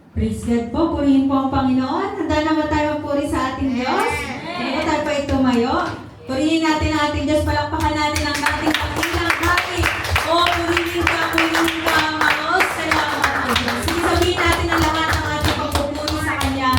Praise God po, purihin po ang Panginoon. Handa na ba tayo magpuri sa ating Diyos? Hindi ba tayo pa itumayo? Purihin natin ang ating Diyos, palakpakan natin ang ating Panginoon. Bakit? Purihin ka, Maos. Salamat po Diyos. Sige, sabihin natin ang lahat ng ating pagpupuri sa Kanya.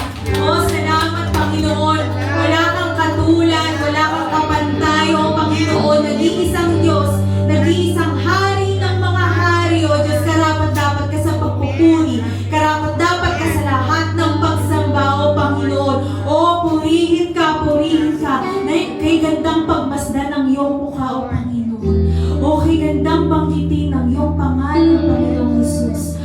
Salamat Panginoon. Wala kang katulad, wala kang kapantay, o Panginoon. Nag-iisang Diyos, nag-iisang Hari ng mga hari, o Diyos, karapat-dapat ka sa pagpupuri. Karapat-dapat ka sa lahat ng pagsamba, o Panginoon. Purihin ka, purihin ka. Kay gandang pagmasdan ng iyong mukha, o Panginoon. Kay gandang banggitin ng iyong pangalan, Panginoong Jesus.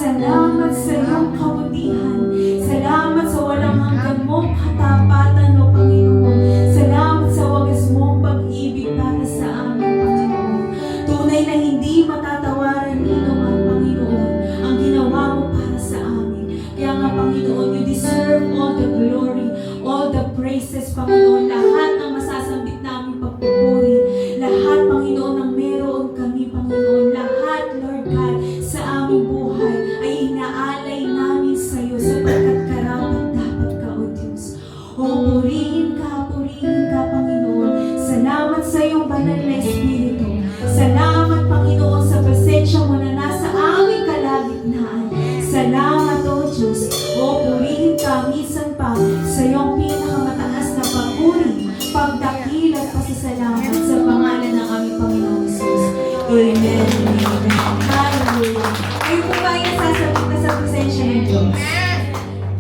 Salamat sa iyong kabutihan. Salamat sa walang hanggan mong katapatan, o Panginoon. Salamat sa wagas mong pag-ibig para sa amin, Panginoon. Tunay na hindi matatawaran ni naman, Panginoon, ang ginawa mo para sa amin. Kaya nga, Panginoon, you deserve all the glory, all the praises, Panginoon. Lahat ng masasambit namin pagpupuri. Lahat, Panginoon, ng meron kami, Panginoon. Lahat, Lord God, sa aming buhay ay inaalay namin sa iyo sapagkat karapat-dapat ka, O Diyos. Purihin ka, Panginoon. Salamat sa iyong banal na Espiritu. Salamat, Panginoon, sa presensya mo na nasa aming kalagitnaan. Salamat, O Diyos. Purihin ka minsan pa sa iyong pinakamataas na papuri, pagdakil at pasasalamat sa pangalan ng aming Panginoong Jesus. Amen. Amen. Hallelujah. Kayo po ba ay nasasabit na sa presensya ng Diyos?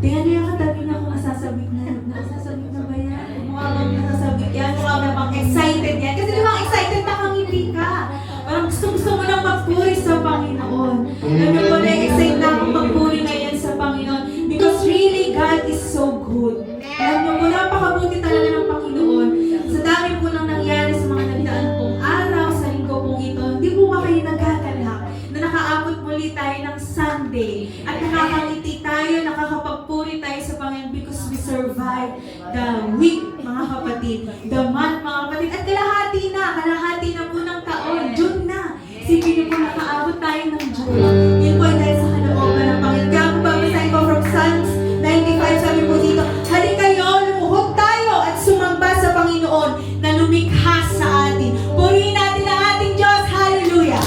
Tingnan niyo yung katabi niya kung nasasabit na. Nasasabit na ba yan? Mukha bang nasasabit yan? Mukha bang excited yan? Kasi di ba excited na kang hindi ka? Parang gusto mo lang magpuri sa Panginoon. Alam niyo po, na-excite na akong magpuri ngayon sa Panginoon because really God is so good. Alam niyo po, napakabuti talaga ng Panginoon. Sa dami po nang nangyari sa mga nagdaan pong araw, sa linggo pong ito, hindi po ba kayo nagkagalak na nakaabot muli tayo ng Sunday at nakakangiti tayo, nakakapagpuri tayo sa Panginoon because we survived the week, mga kapatid, the month, mga kapatid, at kalahati na po ng taon, June na. Sipin niyo po, nakaabot tayo ng June. Yun po ay dahil sa kalooban ng Panginoon. Kaya po babasahin ko from Psalms 95, sabi po dito, halika kayo, lumuhod tayo at sumamba sa Panginoon na lumikha sa atin. Purihin natin ang ating Diyos. Hallelujah!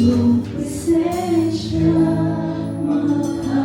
iyong presensya tunay na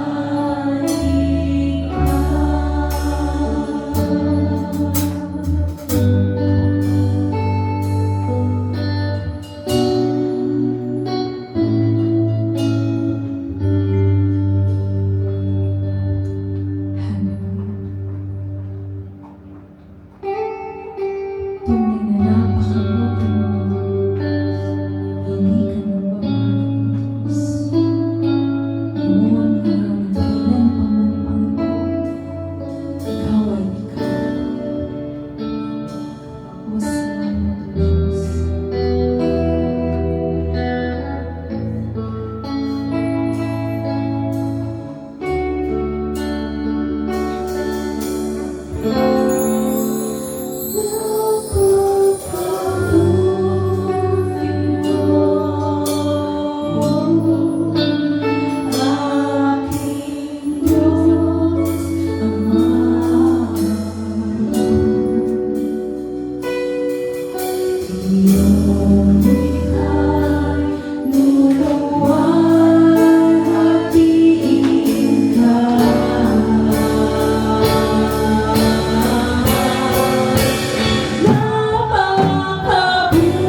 napakabuti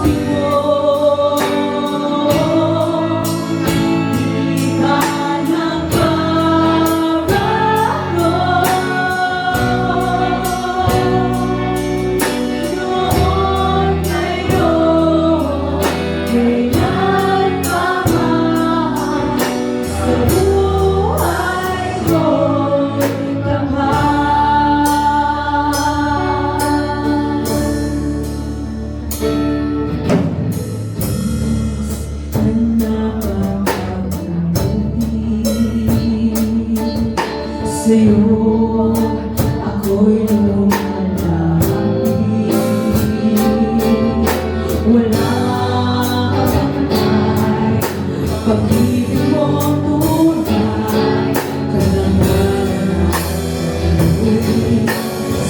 mo. Hindi ka nagbabago, Diyos. Noon ka at kailan pa man, Panginoon. Ikaw ay ikaw. O salamat, O Diyos. Sa'yo ako'y lumalaki. Wala kang patay, pag-ibig mo tunay, kalangalan ang pag-ibig.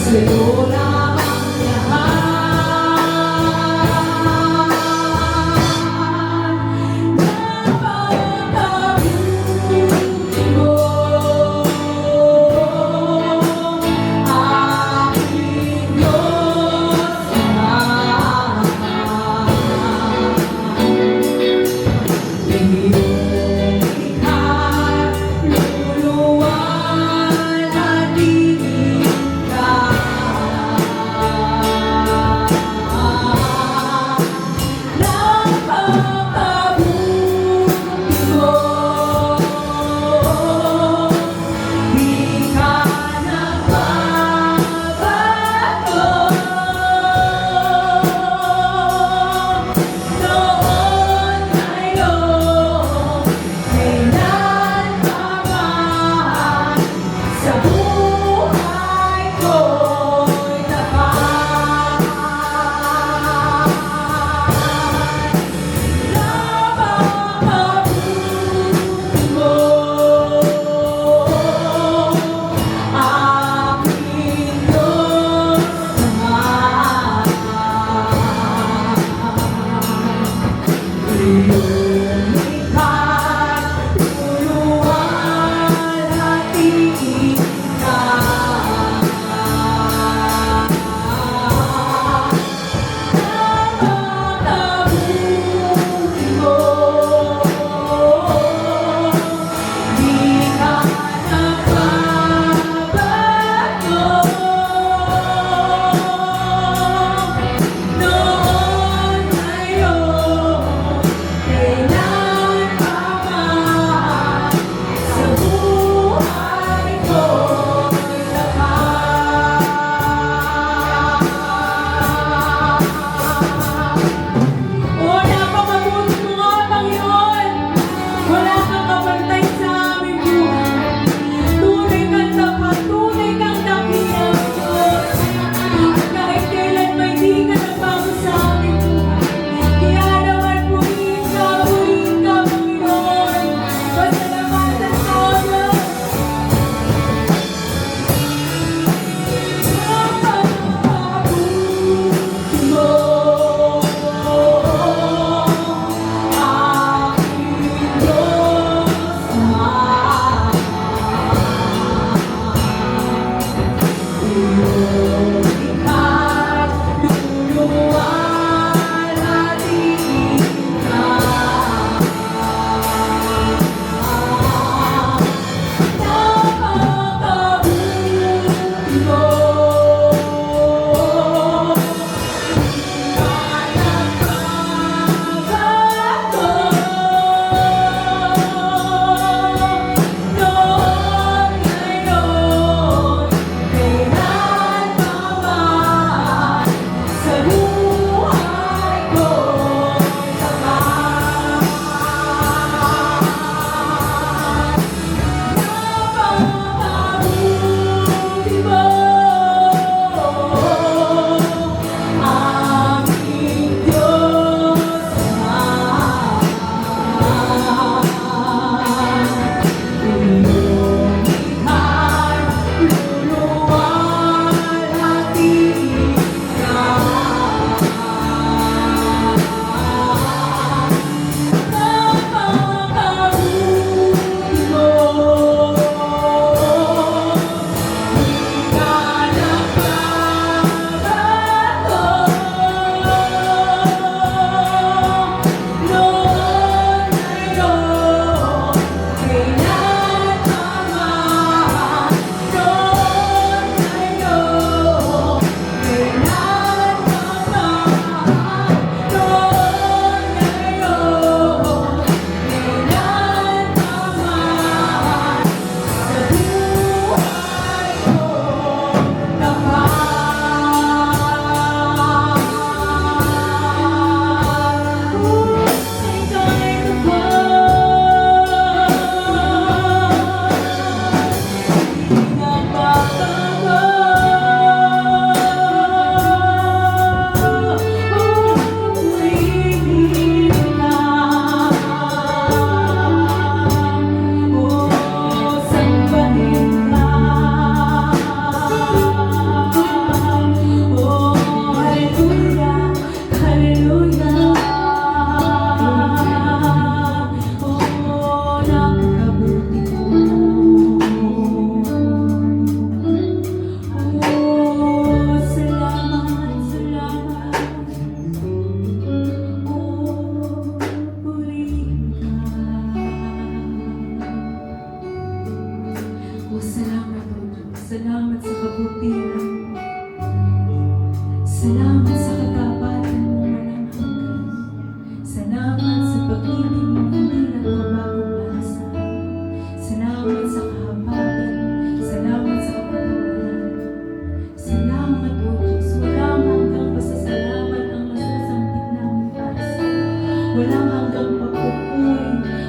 Sa'yo lamang lahat. Napakabuti mo.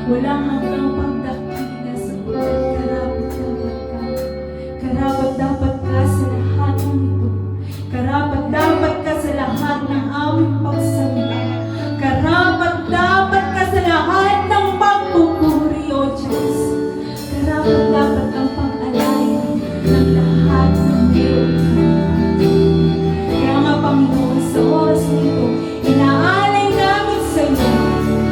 Walang hanggang pagdakila sapagkat karapat-dapat ka. Karapat-dapat ka sa lahat ng ito. Karapat-dapat ka sa lahat ng aming pagsalita. Karapat-dapat ka sa lahat ng pagpupuri, O Diyos. Karapat-dapat ang pag-alaya ng lahat ng iyong kalahatan. Kaya nga, Panginoon, sa oras nito, inaalay namin sa iyo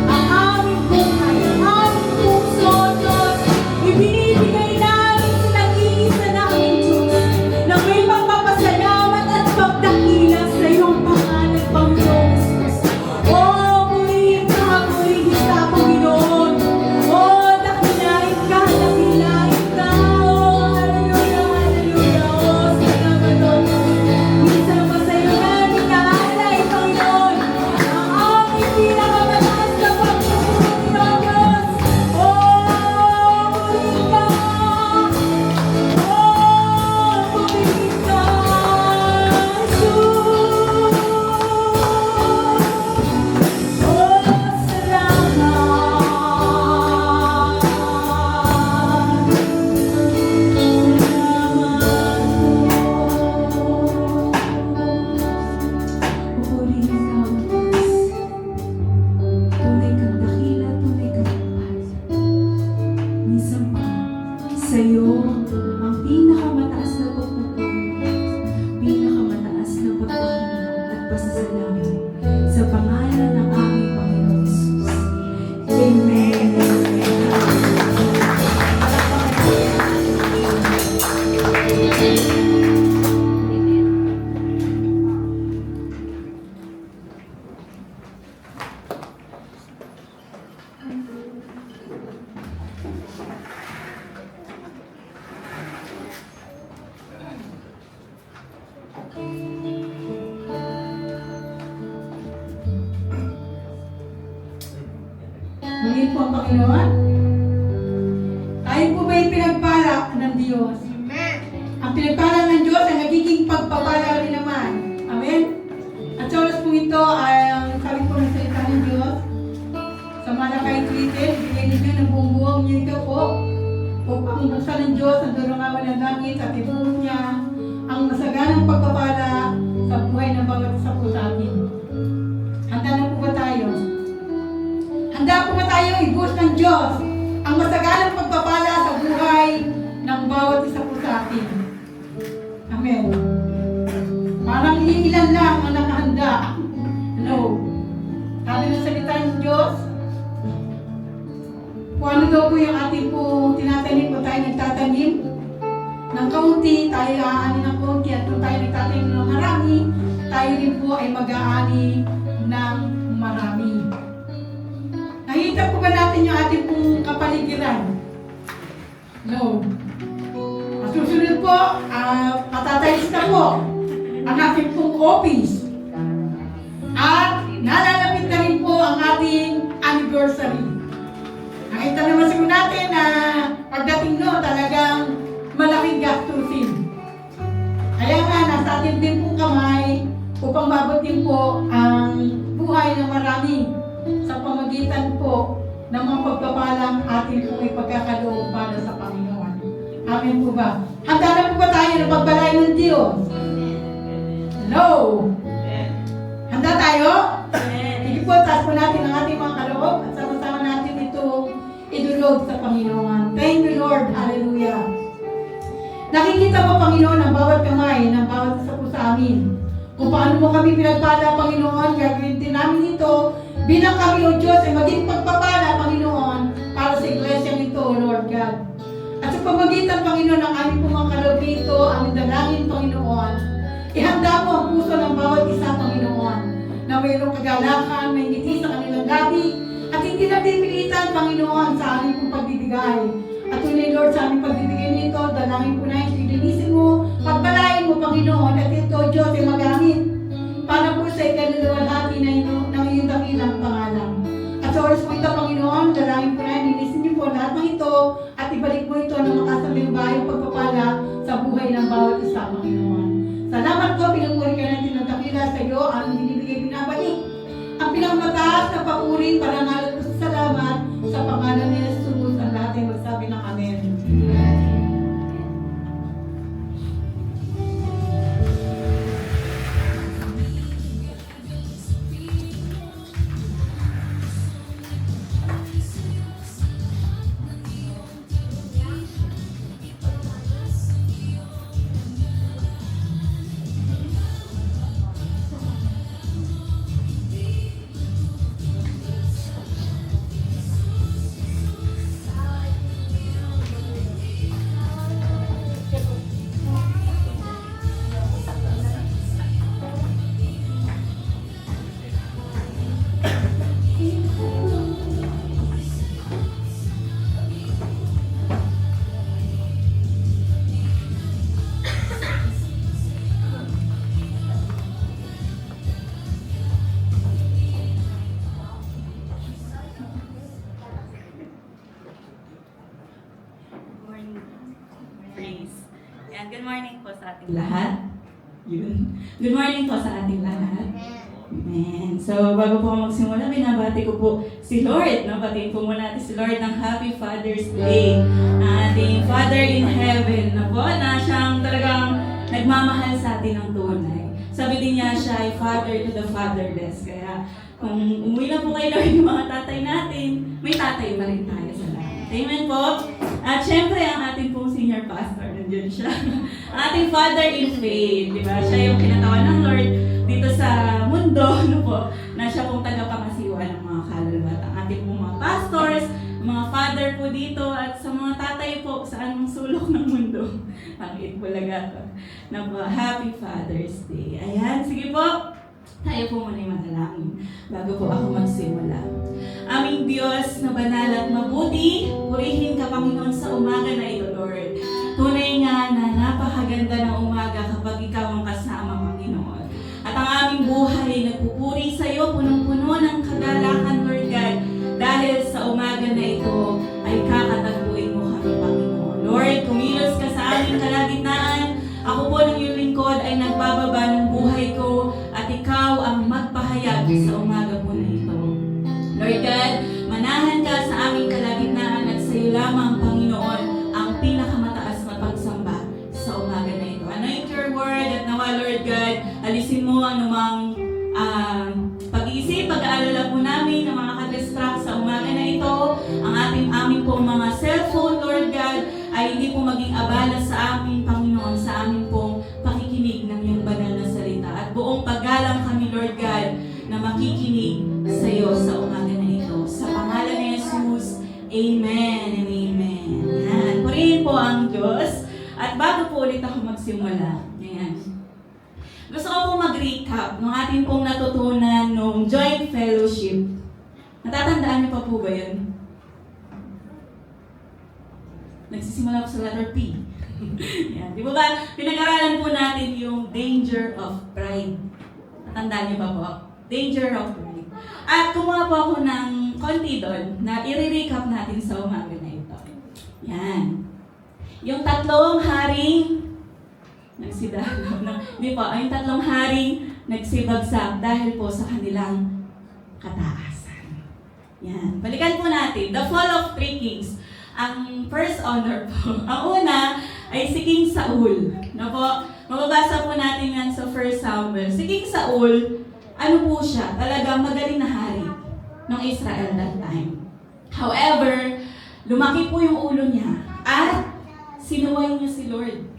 ang aming buhay, ang aming puso, Diyos. Ibinibigay namin sa nag-iisa namin, Diyos, na may magpapasalamat at pagdakila sa iyong pangalan, Panginoon Jesus. Purihin ka, Panginoon. Dakilain ka, dakilain ka. Hallelujah, hallelujah. Salamat, Lord. Minsan pa sa iyo namin naalay, Panginoon, ang aming pinakamataas na pagpupuri, O Diyos. Purihin ka. Purihin ka, Jesus. Sa iyo ang pinakamataas na pagpupuri, pinakamataas na pagpapahina at pasasalamat sa pangalan ng aming Panginoon Jesus. Amen. Muli po ang Panginoon. Tayo po ba'y pinagpala ng Diyos? Amen. Ang pinagpala ng Diyos ay nagiging pagpapala rin naman. Amen? At sa oras po ito ay ang sabi po ng salita ng Diyos sa Malakay 3:10, bigay ninyo ng buong niyo ito po upang buksan ng Diyos ang durungawan ng langit at ibuhos niya ang masaganang pagpapala sa buhay ng bawat isa po sa atin. Handa na po ba tayo? Handa po ba tayo ibuhos ng Diyos ang masaganang pagpapala sa buhay ng bawat isa po sa atin? Amen. Parang iilan lang ang nakahanda. No. Sabi ng salita ng Diyos, kung ano daw po yung ating po tinatanim o tayo nagtatanim ng kaunti, tayo aani ng kaunti, at kung tayo nagtatanim ng marami, tayo rin po ay mag-aani ng marami. Nakita po ba natin yung ating pong kapaligiran? No. At susunod po, patatalis na po ang ating pong office. At nalalapit na rin po ang ating anniversary. Nakita naman siguro natin na pagdating no, talagang malaking gastusin. Kaya nga, nasa atin din pong kamay upang mabutin po ang buhay ng marami sa pamagitan po ng mga pagpapalang atin pong ipagkakaloob para sa Panginoon. Amen po ba? Handa na po ba tayo na pagbalay ng Diyos? Hello? Handa tayo? Sige po, taas po natin ang ating mga kaloob at sama-sama natin ito idulog sa Panginoon. Thank you, Lord. Hallelujah. Nakikita po, Panginoon, ang bawat kamay ng bawat isa po sa amin. Kung paano mo kami pinagpala, Panginoon, gagawin din namin ito bilang kami, O Diyos, ay maging pagpapala, Panginoon, para sa iglesia nito, Lord God. At sa pamagitan, Panginoon, ng aming pong mga kaloob dito, aming dalangin, Panginoon, ihanda mo ang puso ng bawat isa, Panginoon, na mayroong kagalakan, may ngiti sa kanilang gabi, at hindi na pipilitan, Panginoon, sa aming pong pagbibigay. At tunay, Lord, sa aming pagbibigay nito, dalangin po na ito, ilinisin mo, pagpalain mo, Panginoon, at ito, Diyos, ay magamit para po sa ikaluluwalhati ng iyong dakilang pangalan. At sa oras po ito, Panginoon, dalangin po na, ilinisin niyo po lahat ng ito, at ibalik mo ito na makasabing bayong pagpapala sa buhay ng bawat isa, Panginoon. Salamat po, pinagmuri ka natin ng dakila sa iyo, ang binibigay binabalik. Ang pinamataas na papuri, parangal at salamat sa pangalan ni Ayan, good morning po sa ating lahat. Yun. Good morning po sa ating lahat. Amen. So, bago po ako magsimula, binabati ko po si Lord. Batiin po muna natin si Lord ng Happy Father's Day. Ating Father in Heaven na po, na siyang talagang nagmamahal sa atin ng tunay. Sabi din niya, siya ay Father to the fatherless. Kaya, kung umuwi na po kay Lord yung mga tatay natin, may tatay pa rin tayo sa lahat. Amen po. At syempre, ang ating pong senior pastor, nandiyan siya. Ang ating Father in Faith, di ba? Siya yung kinatawan ng Lord dito sa mundo, no po, na siya pong tagapangasiwa ng mga kaluluwa. Ang ating pong mga pastors, mga father po dito, at sa mga tatay po sa anong sulok ng mundo. Ang itbulaga ko. Na po, Happy Father's Day. Ayan, sige po. Tayo po muna yung manalangin bago po ako magsimula. Aming Diyos na banal at mabuti, purihin ka Panginoon sa umaga na ito, Lord. Tunay nga na napakaganda ng umaga kapag ikaw ang kasama, Panginoon. At ang aming buhay ay nagpupuri sa iyo, punong-puno ng kagalakan, Lord God, dahil sa umaga na ito ay kakatagpuin mo kami, Panginoon. Lord, kumilos ka sa aming kalagitnaan. Ako po ng iyong lingkod ay nagbababa ng buhay ko at ikaw ang magpahayag sa umaga po na ito. Lord God, manahan ka sa aming kalagitnaan at sa iyo lamang, Panginoon, ang pinakamataas na pagsamba sa umaga na ito. Anoint your word at nawa, Lord God, alisin mo anumang pag-iisip, pag-aalala po namin ng mga ka-distract sa umaga na ito. Ang aming pong mga cellphone, Lord God, ay hindi po maging abala sa amin, Panginoon, sa amin pong pakikinig ng iyong banal na salita. At buong paggalang kami, Lord God, na makikinig sa iyo sa umaga na ito. Sa pangalan ni Jesus, Amen and Amen. Yan. Purihin po ang Diyos. At bago po ulit ako magsimula, yan. Gusto ko pong mag-recap ng ating pong natutunan nung joint fellowship. Natatandaan niyo pa po ba yun? Nagsisimula po sa letter P. Yan. Di ba ba, pinag-aralan po natin yung danger of pride. Natandaan niyo pa po? Danger of pride. At kumuha po ako ng konti doon na i-recap natin sa umaga na ito. Yan. Yung tatlong haring yung tatlong haring nagsibagsak dahil po sa kanilang kataasan. Yan. Balikan po natin. The fall of three kings. Ang first honor po. Ang una ay si King Saul. Na po, mababasa po natin yan sa 1 Samuel. Si King Saul, ano po siya? Talagang magaling na hari ng Israel that time. However, lumaki po yung ulo niya at sinuway niya si Lord.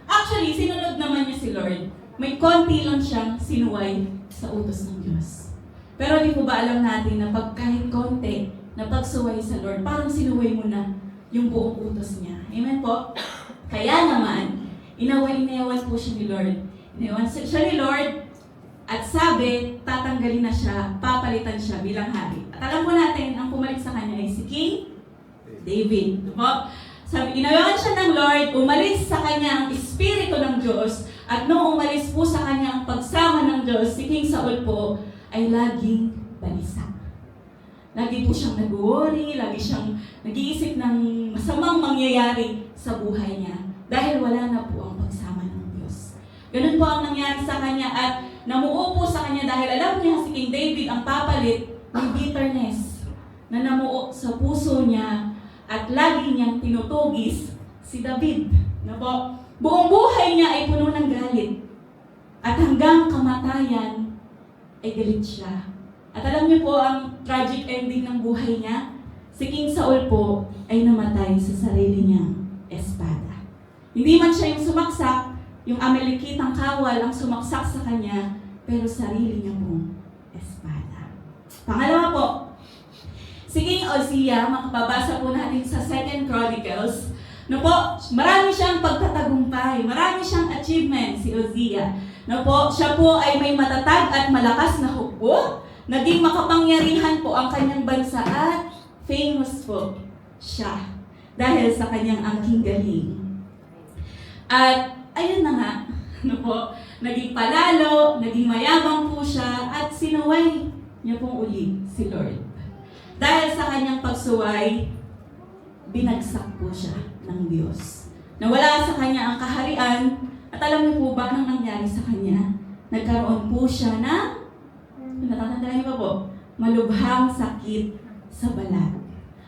Actually, sinunod naman niya si Lord. May konti lang siyang sinuway sa utos ng Diyos. Pero di po ba alam natin na pag kahit konti na pagsuway sa Lord, parang sinuway mo na yung buong utos niya. Amen po? Kaya naman, inawan po siya ni Lord. Inawan siya ni Lord at sabi, tatanggalin na siya, papalitan siya bilang hari. At alam po natin, ang pumalik sa kanya ay si King David. Po? Sabi, inayawan siya ng Lord, umalis sa kanya ang Espiritu ng Diyos, at noong umalis po sa kanya ang pagsama ng Diyos, si King Saul po ay laging balisa. Lagi po siyang nag-worry, lagi siyang nag-iisip ng masamang mangyayari sa buhay niya, dahil wala na po ang pagsama ng Diyos. Ganun po ang nangyari sa kanya, at namuo po sa kanya dahil alam niya si King David ang papalit ng bitterness na namuo sa puso niya. At lagi niyang tinutugis si David. Na po, buong buhay niya ay puno ng galit. At hanggang kamatayan ay galit siya. At alam niyo po ang tragic ending ng buhay niya? Si King Saul po ay namatay sa sarili niyang espada. Hindi man siya yung sumaksak, yung Amalekitang kawal ang sumaksak sa kanya, pero sarili niya pong espada. Pangalawa po, si King Uzziah, makababasa po natin sa 2 Chronicles, no po, marami siyang pagtatagumpay, marami siyang achievement si Uzziah. No po, siya po ay may matatag at malakas na hukbo, naging makapangyarihan po ang kanyang bansa at famous po siya dahil sa kanyang angking galing. At ayun na nga, no po, naging palalo, naging mayabang po siya at sinuway niya pong uli si Lord. Dahil sa kanyang pagsuway, binagsak po siya ng Diyos. Nawala sa kanya ang kaharian. At alam niyo po ba anong nangyari sa kanya? Nagkaroon po siya ng, natatandaan niyo ba po? Malubhang sakit sa balat.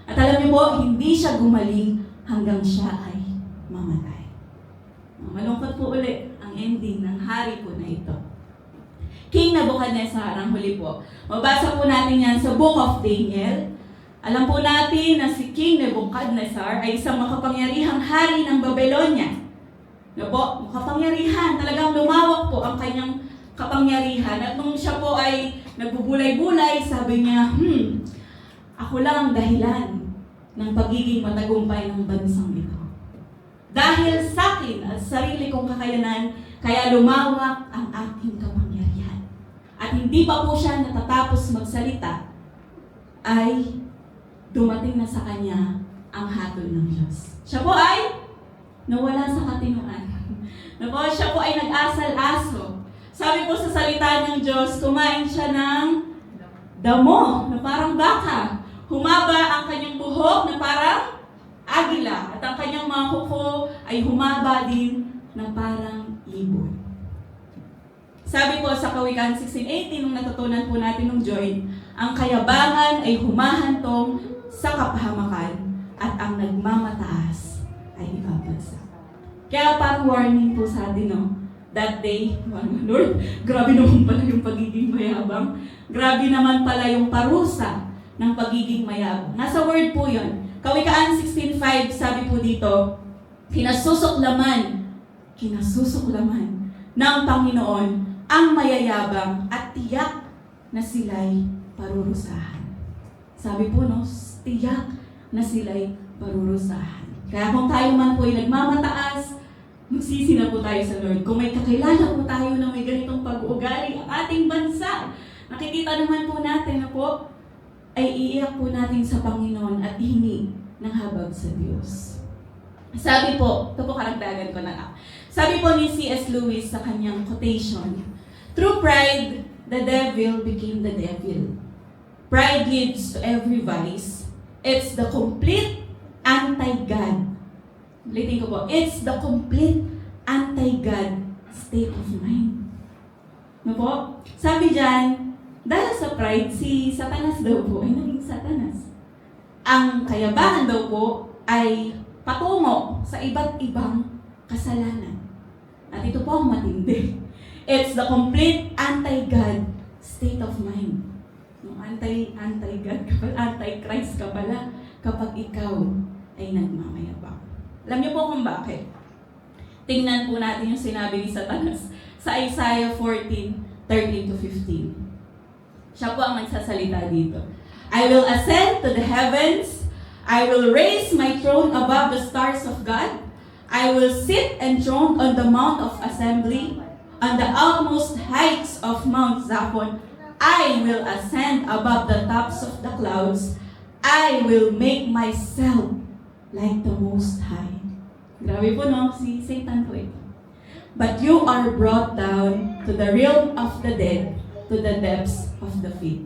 At alam niyo po, hindi siya gumaling hanggang siya ay mamatay. Malungkot po ulit ang ending ng hari po na ito. King Nebuchadnezzar ang huli po. Mabasa po natin yan sa Book of Daniel. Alam po natin na si King Nebuchadnezzar ay isang makapangyarihang hari ng Babylonia. No po, makapangyarihan. Talagang lumawak po ang kanyang kapangyarihan. At nung siya po ay nagbubulay-bulay, sabi niya, ako lang ang dahilan ng pagiging matagumpay ng bansang ito. Dahil sa akin at sarili kong kakayanan, kaya lumawak ang aking kapangyarihan. At hindi pa po siya natatapos magsalita, ay dumating na sa kanya ang hatol ng Diyos. Siya po ay nawala sa katinuan. Siya po ay nag-asal-aso. Sabi po sa salita ng Diyos, kumain siya ng damo na parang baka. Humaba ang kanyang buhok na parang agila. At ang kanyang mga kuko ay humaba din na parang ibon. Sabi po sa Kawikaan 16:18, nung natutunan po natin ng Joy, ang kayabangan ay humahantong sa kapahamakan at ang nagmamataas ay ibabagsak. Kaya parang warning po sa atin, no? That day, Lord, grabe naman pala yung pagiging mayabang. Grabe naman pala yung parusa ng pagiging mayabang. Nasa word po yun. Kawikaan 16:5, sabi po dito, kinasusuklaman ng Panginoon ang mayayabang at tiyak na sila'y parurusahan. Sabi po, no, tiyak na sila'y parurusahan. Kaya kung tayo man po ay nagmamataas, magsisi na po tayo sa Lord. Kung may kakilala po tayo na may ganitong pag-uugali ang ating bansa, nakikita naman po natin na po, ay iiyak po natin sa Panginoon at hihingi ng habag sa Diyos. Sabi po, ito po karagdagan ko na lang. Sabi po ni C.S. Lewis sa kanyang quotation, through pride, the devil became the devil. Pride leads to every vice. It's the complete anti-God. Ulitin ko po, it's the complete anti-God state of mind. No po? Sabi dyan, dahil sa pride, si Satanas daw po ay naging Satanas. Ang kayabangan daw po ay patungo sa iba't ibang kasalanan. At ito po ang matindi. It's the complete anti-God state of mind. No, anti-God ka pala, anti-Christ ka pala kapag ikaw ay nagmamayabang. Alam niyo po kung bakit? Tingnan po natin yung sinabi ni Satanas sa Isaiah 14:13-15. Siya po ang nagsasalita dito. I will ascend to the heavens. I will raise my throne above the stars of God. I will sit enthroned on the mount of assembly, on the outmost heights of Mount Zaphon. I will ascend above the tops of the clouds. I will make myself like the Most High. Grabe po, no? Si Satan po ito. But you are brought down to the realm of the dead, to the depths of the pit.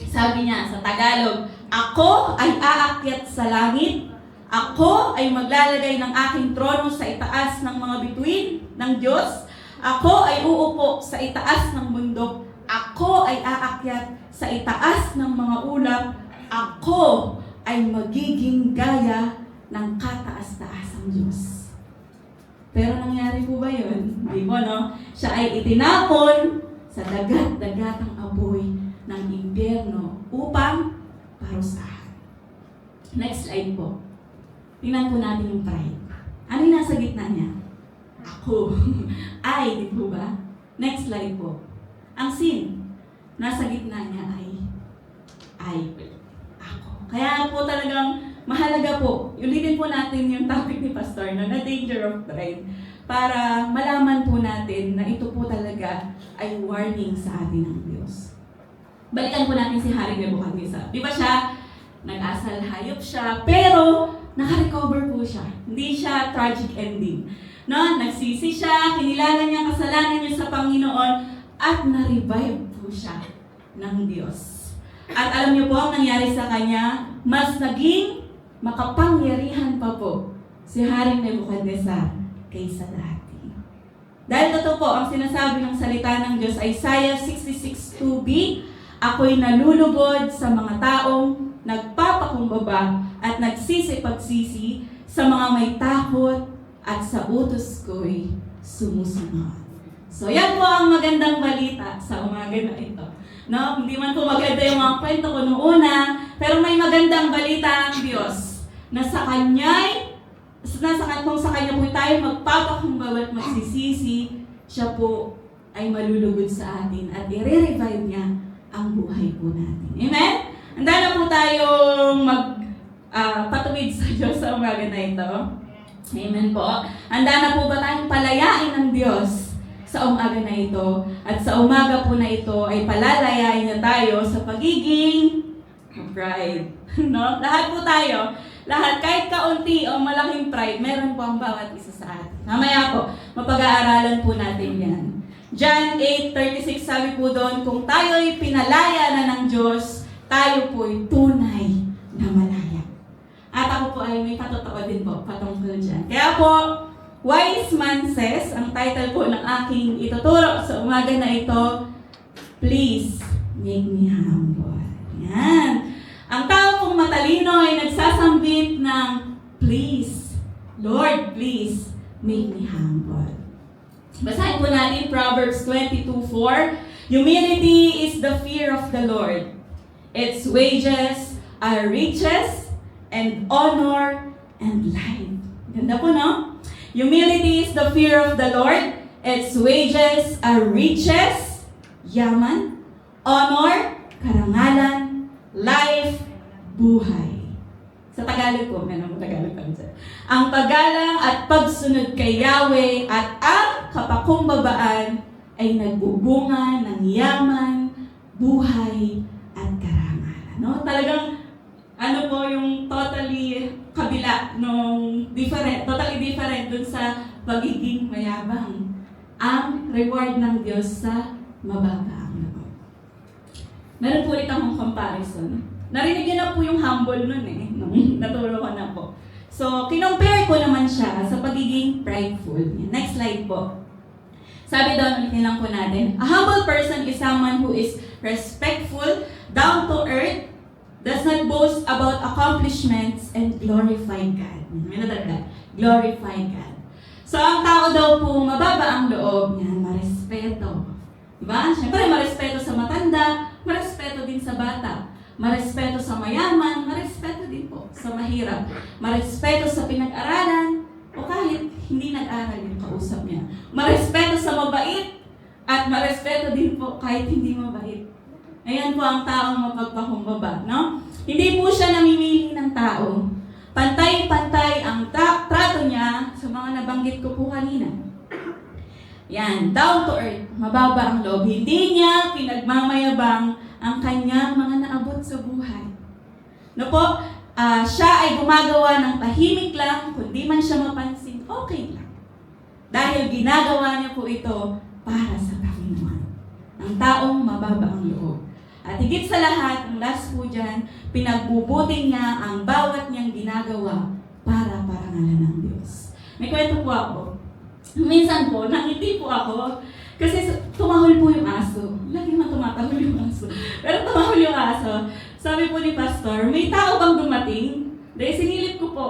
Sabi niya sa Tagalog, ako ay aakyat sa langit, ako ay maglalagay ng aking trono sa itaas ng mga bituin ng Diyos, ako ay uupo sa itaas ng bundok, ako ay aakyat sa itaas ng mga ulap, ako ay magiging gaya ng kataas-taasang Diyos. Pero nangyari po ba yun? Hindi po, no? Siya ay itinapon sa dagat-dagatang apoy ng impyerno upang parusahan. Next slide po. Tingnan po natin yung pride. Ano yung nasa gitna niya? Ako. Ay, di po ba? Next slide po. Ang sin, nasa gitna niya ay ako. Kaya po talagang mahalaga po, ulitin po natin yung topic ni Pastor na danger of pride para malaman po natin na ito po talaga ay warning sa atin ng Diyos. Balikan po natin si Haring Nebuchadnezzar. Di ba siya, nag-asal hayop siya, pero naka-recover po siya. Hindi siya tragic ending. No? Nagsisi siya, kinilala niya ang kasalanan niya sa Panginoon, at na-revive po siya ng Diyos. At alam niyo po, ang nangyari sa kanya, mas naging makapangyarihan pa po si Haring Nebuchadnezzar kaysa dati. Dahil totoo po, ang sinasabi ng salita ng Diyos, Isaiah 66:2b, ako'y nalulugod sa mga taong nagpapakumbaba at nagsisipagsisi sa mga may takot at sa utos ko'y sumusunod. So yan po ang magandang balita sa umaga na ito. No? Hindi man po maganda yung mga kwento ko noong una, pero may magandang balita ang Diyos na sa Kanya'y kung sa Kanya po tayo magpapakumbaba at magsisisi, siya po ay malulugod sa atin at i-revive niya ang buhay po natin. Amen? Handa na po tayong patuwid sa Diyos sa umaga na ito. Amen po. Handa na po ba tayong palayain ng Diyos sa umaga na ito? At sa umaga po na ito ay palalayain na tayo sa pagiging pride. No? Lahat po tayo. Lahat, kahit kaunti o malaking pride, meron po ang bawat isa sa atin. Mamaya po, mapag-aaralan po natin yan. John 8:36 sabi po doon, kung tayo'y pinalaya na ng Diyos, tayo po'y tunay na malaya. At ako po ay may patotoo din po patungkol dyan. Kaya po, Wise Man Says, ang title po ng aking ituturo sa umaga na ito, Please Make Me Humble. Yan. Ang tao pong matalino ay nagsasambit ng, Please, Lord, please make me humble. Basahin po natin Proverbs 22:4. Humility is the fear of the Lord. Its wages are riches and honor and life. Ganda po, no? Humility is the fear of the Lord. Its wages are riches, yaman, honor, karangalan, life, buhay. Sa Tagalog po, may naman Tagalog pa dyan. Ang paggalang at pagsunod kay Yahweh at ang kapakumbabaan ay nagbubunga ng yaman, buhay, at karangalan. No? Talagang, ano po yung totally kabila, totally different dun sa pagiging mayabang. Ang reward ng Diyos sa mababa ang loob. Meron po ulit akong comparison. Narinig niyo na po yung humble nun nung naturo ko na po. So, kinompare ko naman siya sa pagiging prideful. Next slide po. Sabi daw, ulitin lang po natin, a humble person is someone who is respectful, down to earth, does not boast about accomplishments, and glorify God. May nadarga, glorify God. So, ang tao daw po, mababa ang loob niya, marespeto. Diba? Siyempre, marespeto sa matanda, marespeto din sa bata. Marespeto sa mayaman, marespeto din po sa mahirap. Marespeto sa pinag-aralan, o kahit hindi nag-aral yung kausap niya. Marespeto sa mabait, at marespeto din po kahit hindi mabait. Ayan po ang taong mapagpakumbaba, no? Hindi po siya namimili ng tao. Pantay-pantay ang trato niya sa mga nabanggit ko po kanina. Yan, down to earth, mababa ang loob. Hindi niya pinagmamayabang ang kanyang mga naabot sa buhay. No po, siya ay gumagawa ng tahimik lang, kundi man siya mapansin, okay lang. Dahil ginagawa niya po ito para sa Panginoon. Ang taong mababa ang loob. At higit sa lahat, ang last po dyan, pinagbubuting niya ang bawat niyang ginagawa para parangalan ng Diyos. May kwento po ako. Minsan po, nangiti po ako kasi tumahol po yung aso. Lagi man tumatahol yung aso. Pero tumahol yung aso. Sabi po ni Pastor, may tao bang dumating? Dahil sinilip ko po,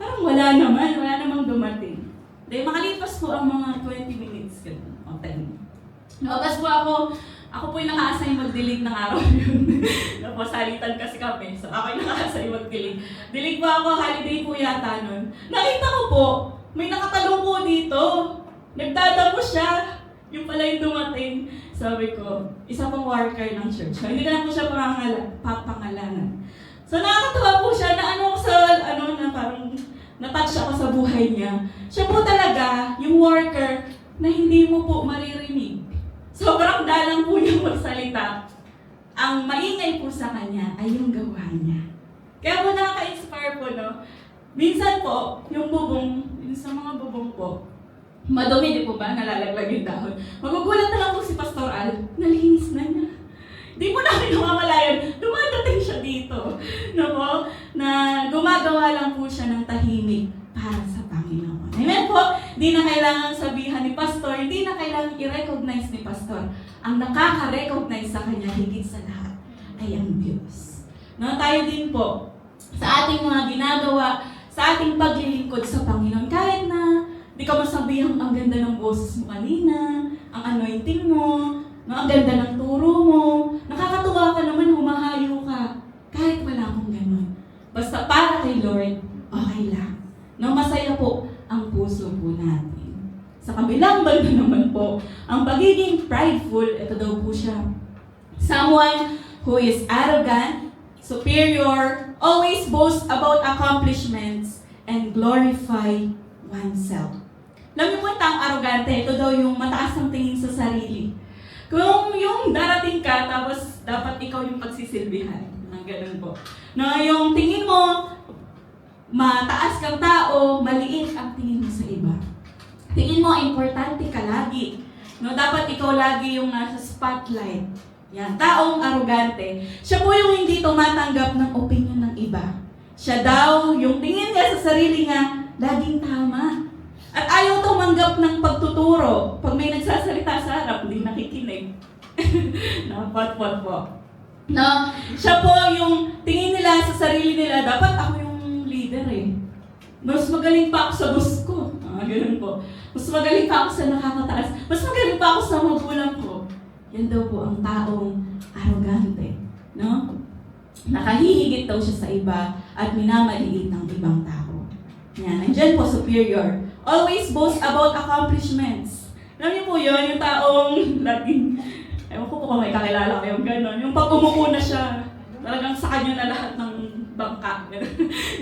parang wala namang dumating. Dahil makalipas po ang mga 20 minutes, o 10. Tapos po ako po yung naka-assign mag-delete ng araw yun. Salitan kasi kami, so ako yung naka-assign mag-delete. Delete po ako, holiday po yata nun. Nakita ko po, may nakatalong po dito. Nagdadamo siya. Yung pala yung dumating. Sabi ko, isa pang worker ng church. So, hindi na po siya papangalanan. So, nakakatawa po siya na na parang natouch ako sa buhay niya. Siya po talaga, yung worker, na hindi mo po maririnig. Sobrang dalang po niya magsalita. Ang maingay po sa kanya ay yung gawa niya. Kaya po nakaka-inspire po, no? Minsan po, yung sa mga bubong po, madumi di po ba, nalalaglag yung dahon. Magugulat na lang po si Pastor Al, nalinis na niya. Di po namin namamalayan, dumadating siya dito. No po? Na gumagawa lang po siya ng tahimik para sa Panginoon. Amen po? Hindi na kailangan sabihan ni Pastor, hindi na kailangan i-recognize ni Pastor. Ang nakaka-recognize sa kanya higit sa lahat ay ang Diyos. No, tayo din po, sa ating mga ginagawa, sa ating paglilingkod sa Panginoon, kahit na di ka masabihang ang ganda ng boses mo kanina, ang anointing mo, no, ang ganda ng turo mo, nakakatuwa ka naman, humahayo ka, kahit wala akong ganun. Basta para kay Lord, okay lang. No, masaya po ang puso po natin. Sa kabilang banda naman po, ang pagiging prideful, ito daw po siya. Someone who is arrogant, superior, always boast about accomplishments, and glorify oneself. Alam niyo po, ang arrogante, ito daw yung mataas ng tingin sa sarili. Kung yung darating ka, tapos dapat ikaw yung pagsisilbihan. Ganun po. No, yung tingin mo, mataas kang tao, maliit ang tingin mo sa iba. Tingin mo, importante ka lagi. No, dapat ikaw lagi yung nasa spotlight. Yan, taong arrogante. Siya po yung hindi tumatanggap ng opinion ng iba. Siya daw, yung tingin niya sa sarili niya, laging tama. At ayaw tumanggap ng pagtuturo. Pag may nagsasalita sa harap, hindi nakikinig. No, pot po. No, siya po yung tingin nila sa sarili nila, dapat ako yung leader eh. Mas magaling pa ako sa boss ko. Ganun po. Mas magaling pa ako sa nakakataas. Mas magaling pa ako sa magulang ko. Yan daw po ang taong arrogante. No? Nakahihigit daw siya sa iba at minamaliit ng ibang tao. Yan. Nandiyan po, superior. Always boast about accomplishments. Alam niyo po yun, yung taong laging, ewan ko kung may kakilala kayong gano'n. Yung pag umupo na siya, talagang sa kanya na lahat ng bangka.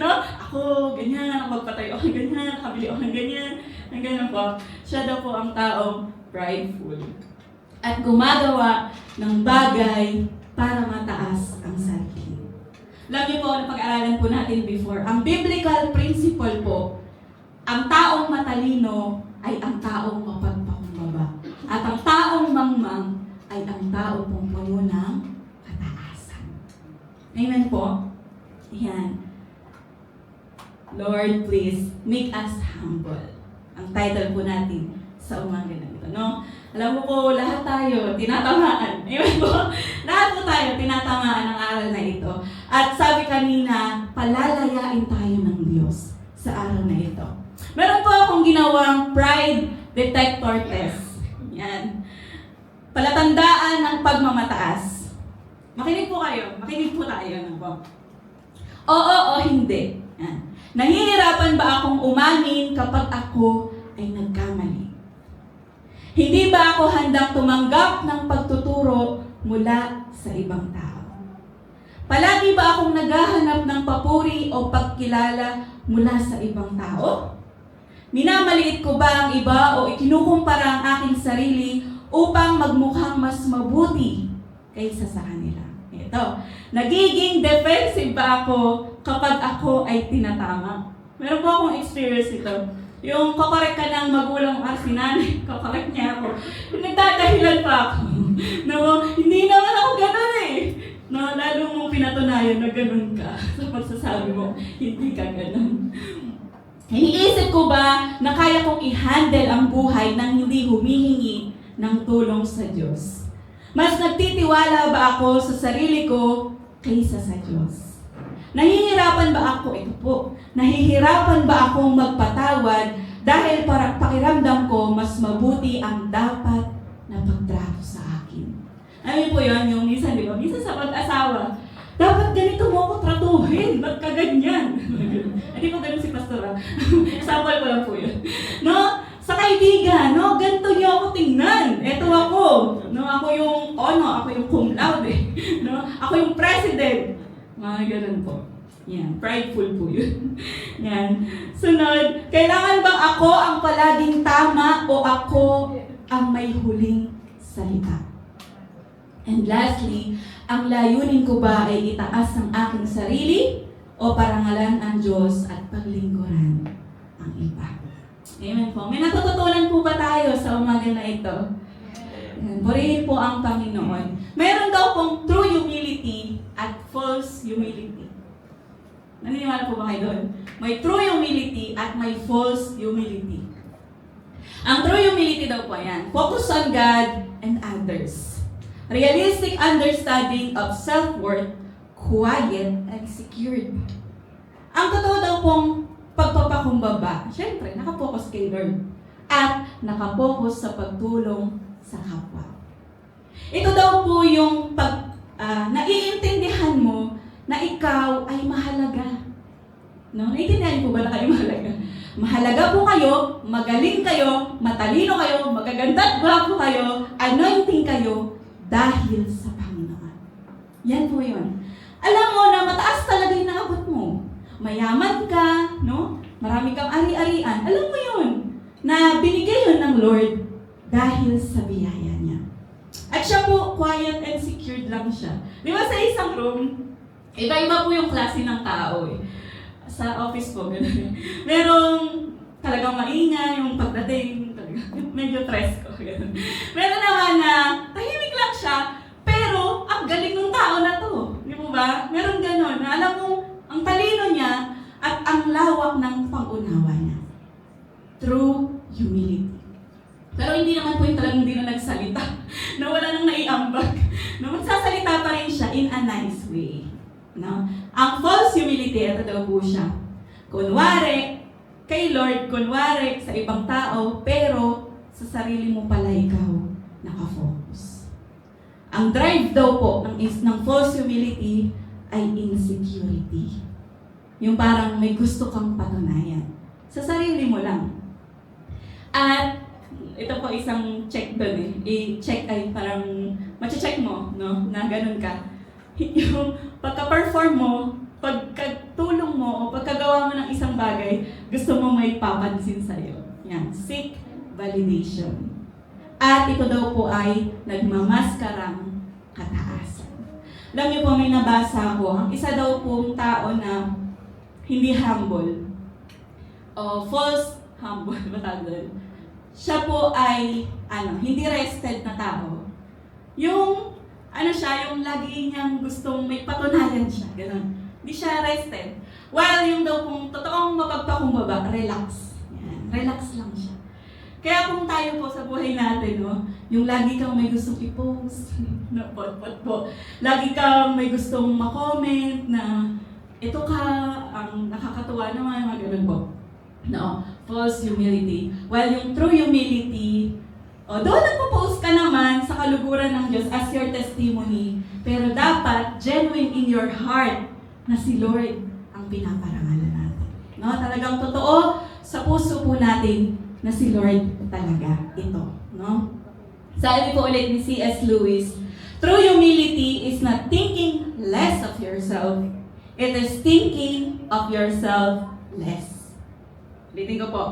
No? Ako, ganyan, ako magpatayo ako ng ganyan, nakabili ako ng ganyan, ng ganyan po. Siya daw po ang taong prideful. At gumagawa ng bagay para mataas ang sarili. Alam niyo po, napag-aralan po natin before, ang biblical principle po, ang taong matalino ay ang taong mapagpakumbaba. At ang taong mangmang ay ang tao pong puno ng kataasan. Amen po? Yan. Lord, please, make us humble. Ang title po natin sa umaga na ito, no? Alam mo po, lahat tayo tinatamaan. Amen po? Lahat po tayo tinatamaan ng aral na ito. At sabi kanina, palalayain tayo ng Diyos sa aral na ito. Meron po akong ginawang pride detector test. Yan. Palatandaan ng pagmamataas. Makinig po kayo. Makinig po tayo. Ano po? Oo o hindi. Yan. Nahihirapan ba akong umamin kapag ako ay nagkamali? Hindi ba ako handang tumanggap ng pagtuturo mula sa ibang tao? Palagi ba akong naghahanap ng papuri o pagkilala mula sa ibang tao? Minamaliit ko ba ang iba o ikinukumpara ang aking sarili upang magmukhang mas mabuti kaysa sa kanila? Ito, nagiging defensive ba ako kapag ako ay tinatama? Meron po akong experience ito. Yung kakorek ka ng magulang si nanay, kakorek niya ako. Nagdadahilan pa ako. No, hindi naman ako ganun eh. No, lalo mong pinatunayan na ganun ka sa pagsasabi mo, hindi ka ganun. Iniisip ko ba na kaya kong i-handle ang buhay nang hindi humihingi ng tulong sa Diyos? Mas nagtitiwala ba ako sa sarili ko kaysa sa Diyos? Nahihirapan ba ako? Ito po. Nahihirapan ba akong magpatawad dahil para pakiramdam ko mas mabuti ang dapat na pagtrato sa akin? Amin po yun, yung minsan, di ba? Minsan sa pag-asawa, dapat ganito mo ako tratuhin, ba't ka ganyan? Hindi po ganun si Pastora. Sample ko lang po yun. No? Sa kaibigan, no? Ganito niyo ako tingnan. Ito ako. No? Ako yung ako yung cum laude. No? Ako yung president. Mga ganun po. Yan, prideful po yun. Yan. Sunod, kailangan bang ako ang palaging tama o ako ang may huling salita? And lastly, ang layunin ko ba ay itaas ang aking sarili o parangalan ang Diyos at paglingkuran ang iba? Amen po. May natututunan po ba tayo sa umaga na ito? Purihin po ang Panginoon. Mayroon daw pong true humility at false humility. Naniniwala po ba kayo doon? May true humility at may false humility. Ang true humility daw po yan, focus on God and others. Realistic understanding of self-worth, quiet and secured. Ang totoo daw pong pagpapakumbaba, syempre, nakapokus kay Lord. At nakapokus sa pagtulong sa kapwa. Ito daw po yung naiintindihan mo na ikaw ay mahalaga. No? Naiintindihan po ba na kayo mahalaga? Mahalaga po kayo, magaling kayo, matalino kayo, magaganda at gwapo kayo, anointing kayo dahil sa Panginoon. Yan po yun. Alam mo na mataas talaga yung naabot mo. Mayaman ka, no? Marami kang ari-arian. Alam mo yun, na binigay yun ng Lord dahil sa biyaya niya. At siya po, quiet and secured lang siya. Di ba sa isang room, iba-iba po yung klase ng tao eh. Sa office po, gano'n. Merong talagang maingay, yung pagdating, medyo presko, gano'n. Meron naman na tahimik lang siya, pero ang galing ng tao na to. Di mo ba? Meron gano'n, na alam mo, ang talino niya at ang lawak ng pang-unawa niya. True humility. Pero hindi naman po yung talagang hindi na nagsalita, na wala nang naiambag. No, magsasalita pa rin siya in a nice way. No? Ang false humility, ito daw po siya. Kunwari, kay Lord, kunwari sa ibang tao, pero sa sarili mo pala ikaw nakafocus. Ang drive daw po ng false humility ay insecurity. Yung parang may gusto kang patunayan. Sa sarili mo lang. At ito po isang check doon eh. I-check ay parang mache-check mo, no? Na ganun ka. Yung pagka-perform mo, pagkatulong mo, o pagkagawa mo ng isang bagay, gusto mo may papansin sa'yo. Yan. Seek validation. At ito daw po ay nagmamaskarang kataasan. Alam niyo po, may nabasa ko, ang isa daw pong tao na hindi humble, o false humble, matawag doon. Siya po ay, hindi rested na tao. Yung, yung lagi niyang gustong may patunayan siya, gano'n. Hindi siya rested. While yung daw pong totoong mapagpakumbaba, relax. Yan, relax lang siya. Kaya kung tayo po sa buhay natin, no, yung lagi kang may gustong i-post, po. Lagi kang may gustong ma-comment na, ito ka, ang nakakatuwa naman, mga ganun po. No, false humility. While yung true humility, although nagpo-post ka naman sa kaluguran ng Diyos as your testimony, pero dapat genuine in your heart na si Lord ang pinaparangalan natin. No, talagang totoo sa puso po natin na si Lord talaga ito. No? Sabi po ulit ni C.S. Lewis, true humility is not thinking less of yourself. It is thinking of yourself less. Ulitin ko po.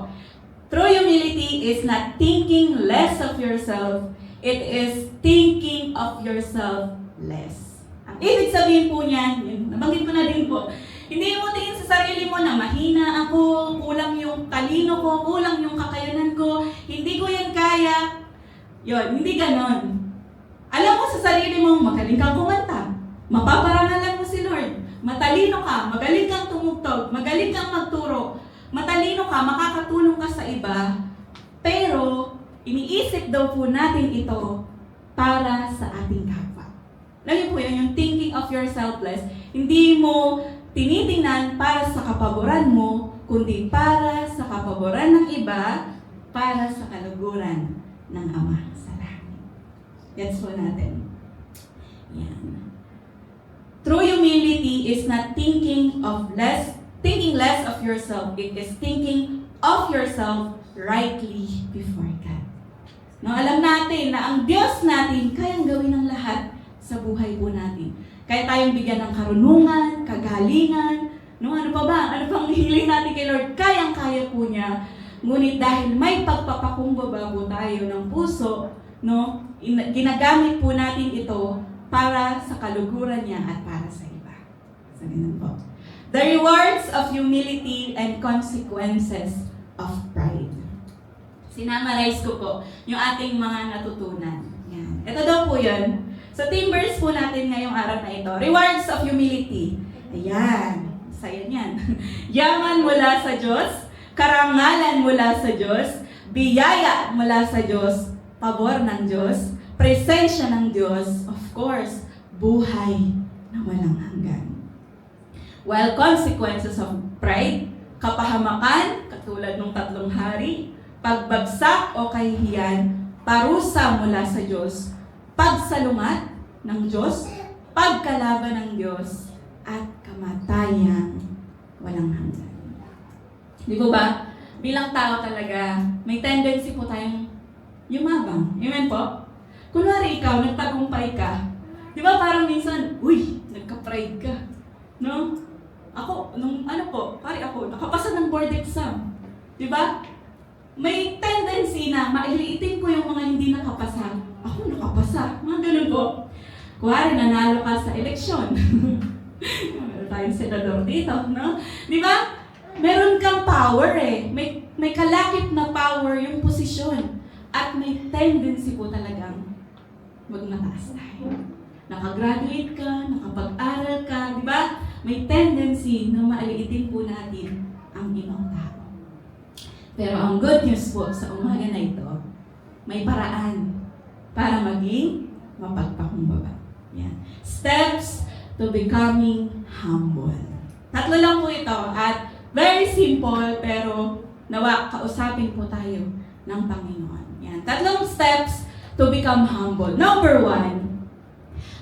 True humility is not thinking less of yourself. It is thinking of yourself less. Ang ibig sabihin po niyan, nabanggit ko na din po, hindi mo tingin sa sarili mo na mahina ako, kulang yung talino ko, kulang yung kakayanan ko, hindi ko yan kaya. Yun, hindi ganon. Alam mo sa sarili mo, magaling kang kumanta, mapaparangalan mo si Lord, matalino ka, magaling kang tumugtog, magaling kang magturo, matalino ka, makakatulong ka sa iba, pero iniisip daw po natin ito para sa ating kapwa. Lagi po yun, yung thinking of yourself less, hindi mo tinitingnan para sa kapaboran mo, kundi para sa kapaboran ng iba, para sa kaluguran ng Ama sa langit. Gets po natin. Yan. True humility is not thinking less of yourself. It is thinking of yourself rightly before God. No, alam natin na ang Diyos natin kayang gawin ang lahat sa buhay po natin. Kaya tayong bigyan ng karunungan, kagalingan, no, ano pa ba? Ano pang hiling natin kay Lord? Kayang-kaya po niya. Ngunit dahil may pagpapakumbaba po tayo ng puso, no, ginagamit po natin ito para sa kaluguran niya at para sa iba. So, ganun po. The rewards of humility and consequences of pride. Sinamarize ko po yung ating mga natutunan. Yan. Ito daw po yun. So, theme verse po natin ngayong araw na ito. Rewards of humility. Ayan. Saya niyan. Yaman mula sa Diyos, karangalan mula sa Diyos, biyaya mula sa Diyos, pabor ng Diyos, presensya ng Diyos, of course, buhay na walang hanggan. While consequences of pride, kapahamakan, katulad ng 3 hari, pagbagsak o kahihiyan, parusa mula sa Diyos, pagsalungat ng Diyos, pagkalaban ng Diyos, at kamatayan walang hanggan. Di po ba? Bilang tao talaga, may tendency po tayong yumabang. Amen po? Kunwari ikaw, nagtagumpay ka. Di ba parang minsan, uy, nagka-pride ka. No? Ako, pari ako, nakapasa ng board exam. Di ba? May tendency na mailiitin ko yung mga hindi nakapasa. Ako nakapasa. Mga ganun po. Kuwari, nanalo ka sa eleksyon. Meron tayong senador dito, no? Di ba? Meron kang power eh. May kalakip na power yung posisyon. At may tendency po talagang magmataas tayo. Nakagraduate ka, nakapag-aral ka, di ba? May tendency na maaliitin po natin ang ibang tao. Pero ang good news po sa umaga na ito, may paraan para maging mapagpakumbaba. Yan. Steps to becoming humble. 3 lang po ito at very simple pero nawa kausapin po tayo ng Panginoon. Yan. 3 steps to become humble. Number 1,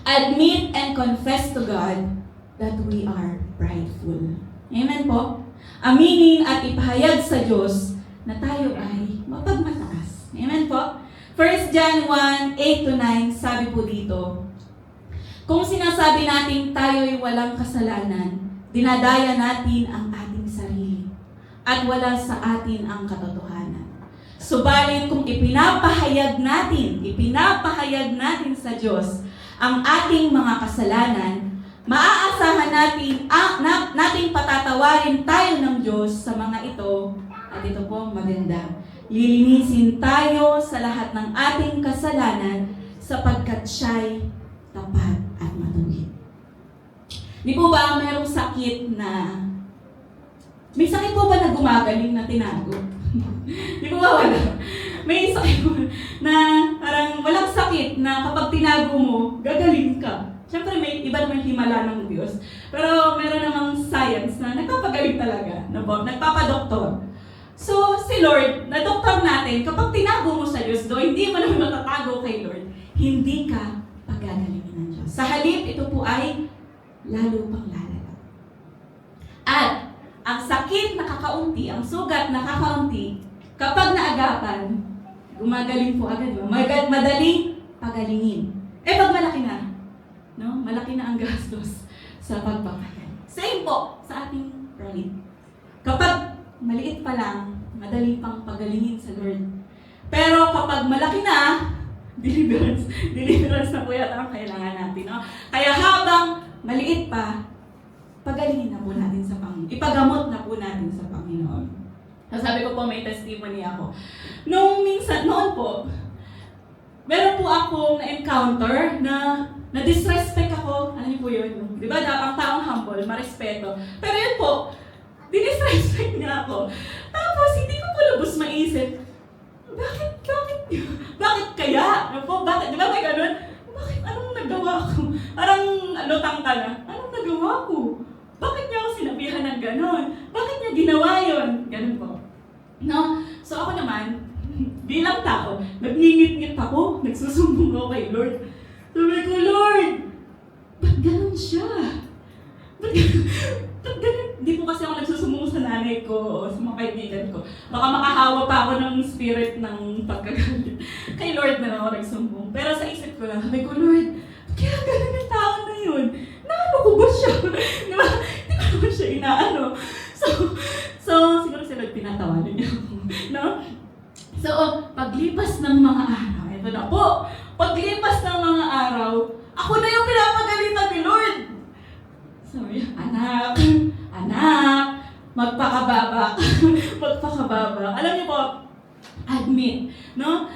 admit and confess to God that we are prideful. Amen po? Aminin at ipahayag sa Diyos na tayo ay mapagmataas. Amen po? 1 John 1:8-9, sabi po dito, kung sinasabi natin tayo'y walang kasalanan, dinadaya natin ang ating sarili at wala sa atin ang katotohanan. Subalit kung ipinapahayag natin sa Diyos ang ating mga kasalanan, maaasahan nating patatawarin tayo ng Diyos sa mga ito. At ito po maganda. Lilinisin tayo sa lahat ng ating kasalanan sapagkat siya'y tapat at matuwid. Di po ba mayroong sakit na... May sakit po ba na gumagaling na tinago? Di po ba wala? May sakit po na parang walang sakit na kapag tinago mo, gagaling ka. Siyempre may iba naman himala ng Diyos. Pero meron namang science na nagpapagaling talaga. Nagpapadoktor. So, si Lord, na doktor natin, kapag tinago mo sa Diyos, hindi mo naman matatago kay Lord, hindi ka pagagalingin ng Diyos. Sa halip, ito po ay lalo pang lalala. At, ang sakit nakakaunti, ang sugat nakakaunti, kapag naagapan, gumagaling po agad. Madaling pagalingin. Pag malaki na, no? Malaki na ang gastos sa pagpapagal. Same po sa ating pride. Kapag maliit pa lang, madali pang pagalingin sa Lord. Pero kapag malaki na, deliverance na po yata ang kailangan natin. No? Kaya habang maliit pa, pagalingin na po natin sa Panginoon. Ipagamot na po natin sa Panginoon. Sabi ko po, may testimony ako. Noon po, meron po akong na-encounter na na-disrespect ako. Ano yun po yun? Di ba? Ang taong humble, marespeto. Pero yun po, dinisrespect niya ako. Tapos, hindi ko po lubos maisip, bakit kaya? Ano po, bakit? Di ba may ganun? Bakit? Anong nagawa ko? Parang lutang ka na. Anong nagawa ko? Bakit niya ako sinabihan ng ganun? Bakit niya ginawa yun? Ganun po. No? So ako naman, bilang tao, nagngingit-ngit ako, nagsusumbong ako kay Lord. Sabi ko, Lord, ba't ganun siya? Ba't ganun? Hindi po kasi ako nagsusumbong sa nanay ko o sa mga kaibigan ko. Baka makahawa pa ako ng spirit ng pagkagalit. Kay Lord na ako nagsumbong. Pero sa isip ko lang, sabi ko, Lord, kaya ganun yung tao na yun. Naano ko ba siya? Di ba? Hindi ko naman siya inaano. So siguro si Lord pinatawanan niya ako. No? So, paglipas ng mga araw, ito na po, paglipas ng mga araw, ako na yung pinapagalitan ni Lord. Sabi, anak, magpakababa. Magpakababa. Alam niyo po, admit, no?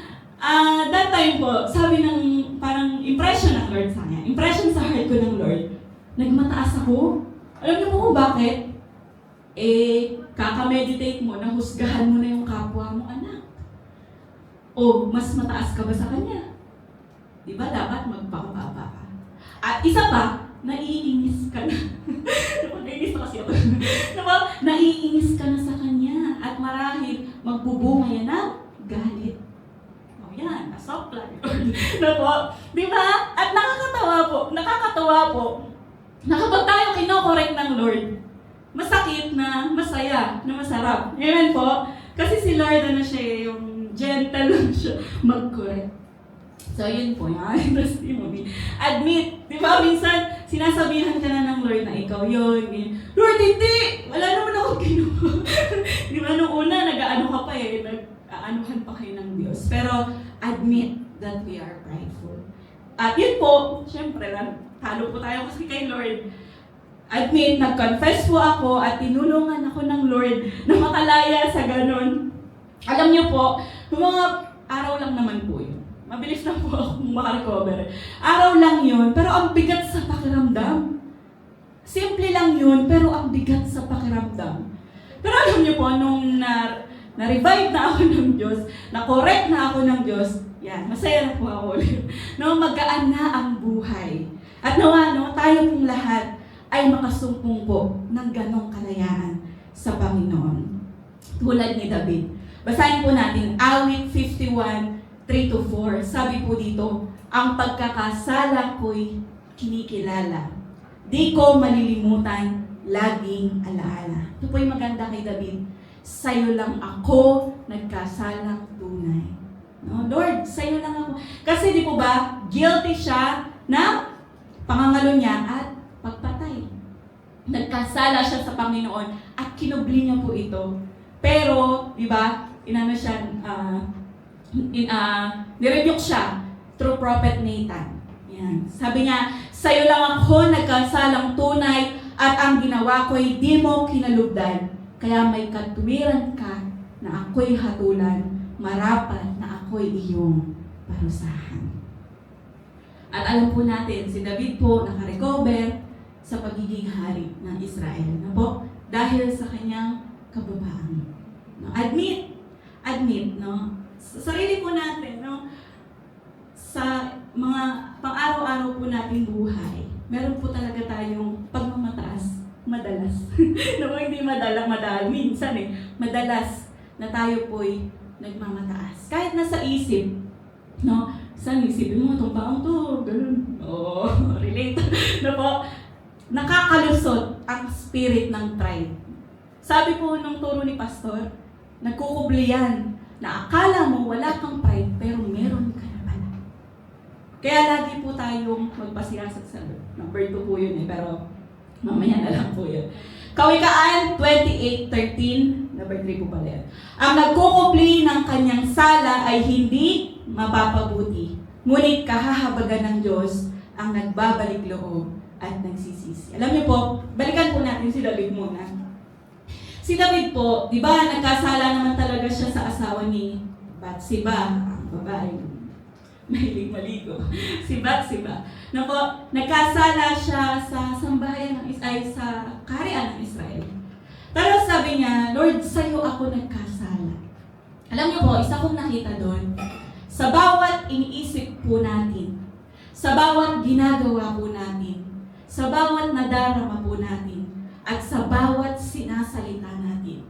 That time po, sabi ng parang impression ng Lord sa kanya. Impression sa heart ko ng Lord. Nagmataas ako. Alam niyo po kung bakit? kakameditate mo na husgahan mo na yung kapwa mo, anak. O mas mataas ka ba sa kanya? Di ba dapat magpakababa ka? At isa pa, naiinis ka na. Naiinis na kasi ako. Diba? Naiinis ka na sa kanya at marahil magbubunga yan ng galit. O yan, nasopla. Diba? Diba? At nakakatawa po, na kapag tayo kinokorek ng Lord, masakit na masaya, na masarap. Amen po? Kasi si Lord na siya, yung gentle lang siya mag-correct. So, yun po, yung testimony. Admit, di ba, minsan, sinasabihan ka na ng Lord na ikaw yun. Lord, hindi! Wala naman ako ginawa. Di ba, nung una, nag-aano ka pa nag-aanuhan pa kayo ng Diyos. Pero, admit that we are prideful. At yun po, syempre, talo po tayo kasi kay Lord. Admit, nag-confess po ako at tinulungan ako ng Lord na makalaya sa ganon. Alam niyo po, yung mga araw lang naman po yun. Mabilis lang po ako makarecover. Araw lang yun, pero ang bigat sa pakiramdam. Simple lang yun, pero ang bigat sa pakiramdam. Pero alam niyo po, nung na-revive na ako ng Diyos, na-correct na ako ng Diyos, yan, masaya na po ako ulit. No, magaan na ang buhay. At nawa, tayo pong lahat ay makasumpong po ng ganong kalayaan sa Panginoon. Tulad ni David. Basahin po natin, Awit 51, 3-4. Sabi po dito, ang pagkakasala ko'y kinikilala. Di ko malilimutan, laging alaala. Ito po yung maganda kay David. Sa'yo lang ako nagkasalang tunay. No, Lord, sa'yo lang ako. Kasi di po ba, guilty siya na pangangalo niya at pagpatay. Nagkasala siya sa Panginoon at kinubli niya po ito. Pero, di ba, nirebuke siya through Prophet Nathan. Yan. Sabi niya, sa'yo lang ako nagkasalang tunay at ang ginawa ko'y di mo kinalugdan. Kaya may katwiran ka na ako'y hatulan, marapat na ako'y iyong parusahan. At alam po natin, si David po nakarecover sa pagiging hari ng Israel. Na po, dahil sa kanyang kababaan. No? Admit, no? Sa sarili po natin, no? Sa mga pang-araw-araw po nating buhay, meron po talaga tayong pagmamataas, madalas. No, hindi madala, minsan madalas na tayo po'y nagmamataas. Kahit nasa isip, no? Saan isipin mo, itong taong to, ganun. Oo, relate. No po, nakakalusot ang spirit ng pride. Sabi po nung turo ni Pastor, nagkukubli yan na akala mo wala kang pride pero meron ka na pala. Kaya lagi po tayong magpasiyasat sa Lord. Number 2 po yun pero mamaya na lang po yun. Kawikaan 28:13, number 3 po pala yan. Ang nagkukubli ng kanyang sala ay hindi mapapabuti. Ngunit kahahabagan ng Diyos ang nagbabalik loob at nagsisisi. Alam niyo po, balikan po natin si David muna. Si David po, di ba, nagkasala naman talaga siya sa asawa ni Bathsheba, ang babae mahilig maligo. Si Bathsheba. Na po, nagkasala siya sa sambahayan ng sa kaharian ng Israel. Pero sabi niya, Lord, sa'yo ako nagkasala. Alam niyo po, isa kong nakita doon, sa bawat iniisip po natin, sa bawat ginagawa po natin, sa bawat nadarama po natin, at sa bawat sinasalita natin.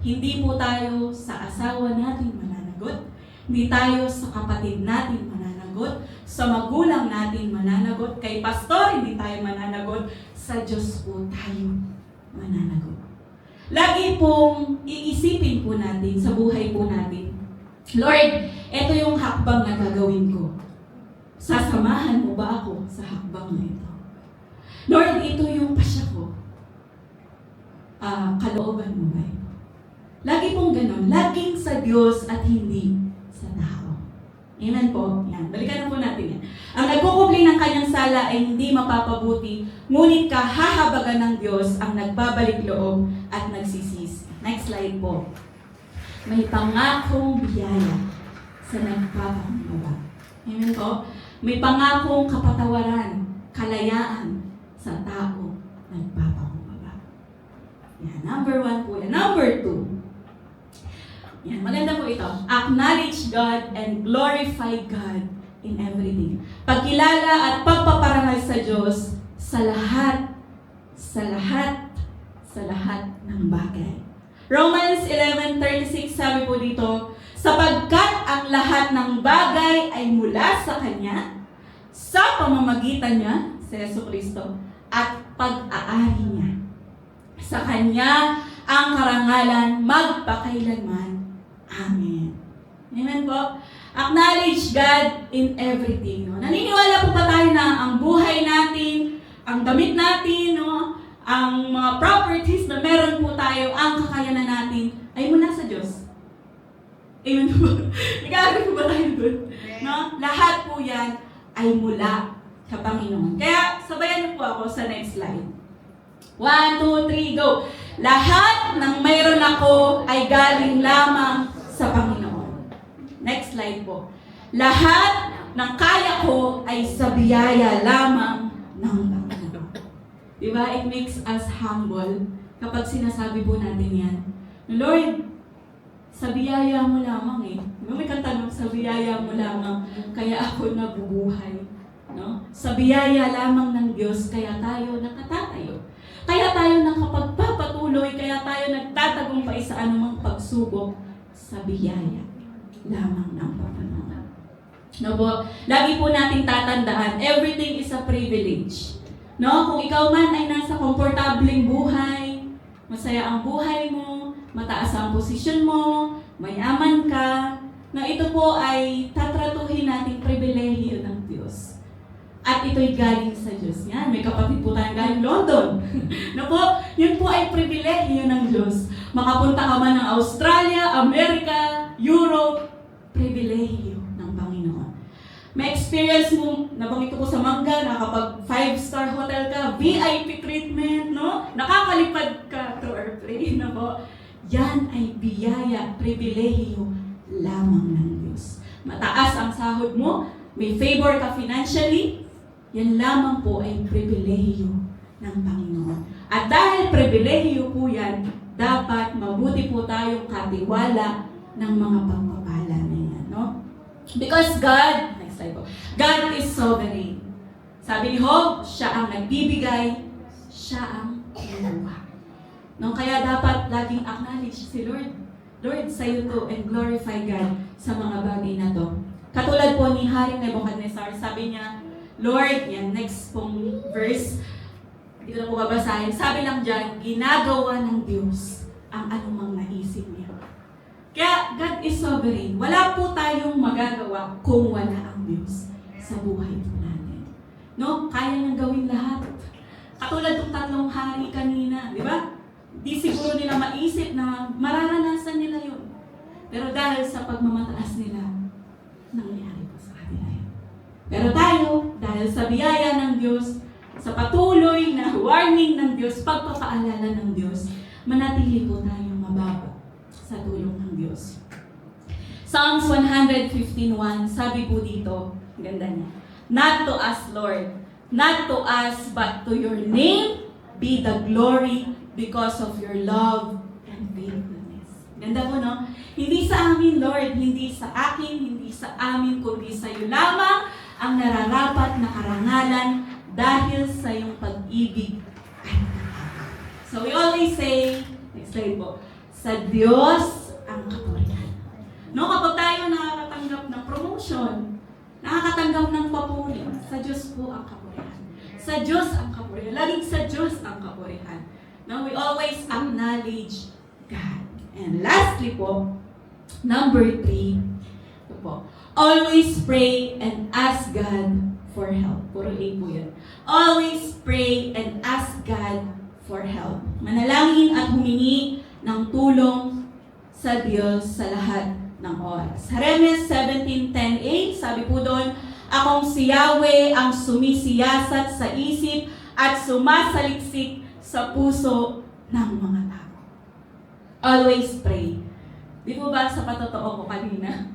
Hindi po tayo sa asawa natin mananagot, hindi tayo sa kapatid natin mananagot, sa magulang natin mananagot, kay pastor hindi tayo mananagot, sa Diyos po tayo mananagot. Lagi pong iisipin po natin sa buhay po natin, Lord, ito yung hakbang na gagawin ko. Sasamahan mo ba ako sa hakbang na ito? Lord, ito yung pasya ko. Kalooban mo ba ito? Lagi pong ganun. Laging sa Diyos at hindi sa tao. Amen po. Yan. Balikan na po natin yan. Ang nagkukubli ng kanyang sala ay hindi mapapabuti, ngunit kahahabagan ng Diyos ang nagbabalik loob at nagsisisi. Next slide po. May pangakong biyaya sa nagpapakumbaba. Amen po. May pangakong kapatawaran, kalayaan sa tao nagpapakumbaba. Yan, number 1 po yan. Number 2. Yan, maganda po ito. Acknowledge God and glorify God in everything. Pagkilala at pagpaparangal sa Diyos sa lahat ng bagay. Romans 11:36 sabi po dito, sapagkat ang lahat ng bagay ay mula sa Kanya, sa pamamagitan niya, si Jesucristo, at pag-aari niya. Sa Kanya ang karangalan magpakailanman. Amen. Amen po. Acknowledge God in everything. No? Naniniwala po ba tayo na ang buhay natin, ang damit natin, no? Ang mga properties na meron po tayo, ang kakayanan natin, ay mula sa Diyos? Amen po. Nag-aaral po ba tayo dun? No? Lahat po yan ay mula sa Panginoon. Kaya sabayan niyo po ako sa next slide. 1, 2, 3, go! Lahat ng mayroon ako ay galing lamang sa Panginoon. Next slide po. Lahat ng kaya ko ay sa biyaya lamang ng Panginoon. Diba? It makes us humble kapag sinasabi po natin yan. Lord, sa biyaya mo lamang eh. May kanta sa biyaya mo lamang, kaya ako nabubuhay. No? Sa biyaya lamang ng Diyos, kaya tayo nakatatayo. Kaya tayo nakapagpapatuloy, kaya tayo nagtatagumpay sa anumang pagsubok sa biyaya lamang ng Panginoon. No po? Lagi po nating tatandaan, everything is a privilege. No? Kung ikaw man ay nasa komportableng buhay, masaya ang buhay mo, mataas ang posisyon mo, mayaman ka, na ito po ay tatratuhin nating pribilehiyo ng Diyos. At ito'y galing sa Diyos. Yan, may kapatid po tayong galing London. Na po, yun po ay pribilehiyo ng Diyos. Makapunta ka man ng Australia, Amerika, Europe, pribilehiyo ng Panginoon. May experience mo, nabanggit ko sa Mangga, na kapag 5-star hotel ka, VIP treatment, no? Nakakalipad ka to airplane, na po. Yan ay biyaya, pribilehiyo lamang ng Diyos. Mataas ang sahod mo, may favor ka financially, yan lamang po ay pribilehiyo ng Panginoon. At dahil pribilehiyo po yan, dapat mabuti po tayong katiwala ng mga pagpapala na yan. No? Because God, next slide po, God is sovereign. Sabi ni Job, siya ang nagbibigay, siya ang kumuha. No? Kaya dapat laging acknowledge si Lord. Lord, sa'yo to, and glorify God sa mga bagay na to. Katulad po ni Haring Nebuchadnezzar, sabi niya, Lord, yan, next pong verse, dito na po babasahin, sabi lang dyan, ginagawa ng Diyos ang anumang naisip niya. Kaya, God is sovereign. Wala po tayong magagawa kung wala ang Diyos sa buhay po natin. No? Kaya niyang gawin lahat. Katulad ng 3 hari kanina, di ba? Di siguro nila maisip na mararanasan nila yun. Pero dahil sa pagmamataas nila, nangyari po sa kanila yun. Pero tayo, dahil sa biyaya ng Diyos, sa patuloy na warning ng Diyos, pagpapaalala ng Diyos, manatili po tayong mababa sa tulong ng Diyos. Psalms 115:1, sabi po dito, ganda niya, not to us, Lord, not to us, but to your name be the glory because of your love and faithfulness. Ganda po, no? Hindi sa amin, Lord, hindi sa akin, hindi sa amin, kundi sa iyo lamang ang nararapat na karangalan dahil sa iyong pag-ibig. So we always say, next slide po, sa Diyos ang kapurihan. No, kapag tayo nakakatanggap ng promotion, nakakatanggap ng papuri, sa Diyos po ang kapurihan. Sa Diyos ang kapurihan. Laging sa Diyos ang kapurihan. No, we always acknowledge God. And lastly po, number 3, ito po, always pray and ask God for help. Puro A po yan. Always pray and ask God for help. Manalangin at humingi ng tulong sa Diyos sa lahat ng oras. Jeremias 17:10a, sabi po doon, akong si Yahweh ang sumisiyasat sa isip at sumasaliksik sa puso ng mga tao. Always pray. Di po ba sa patotoo ko kanina?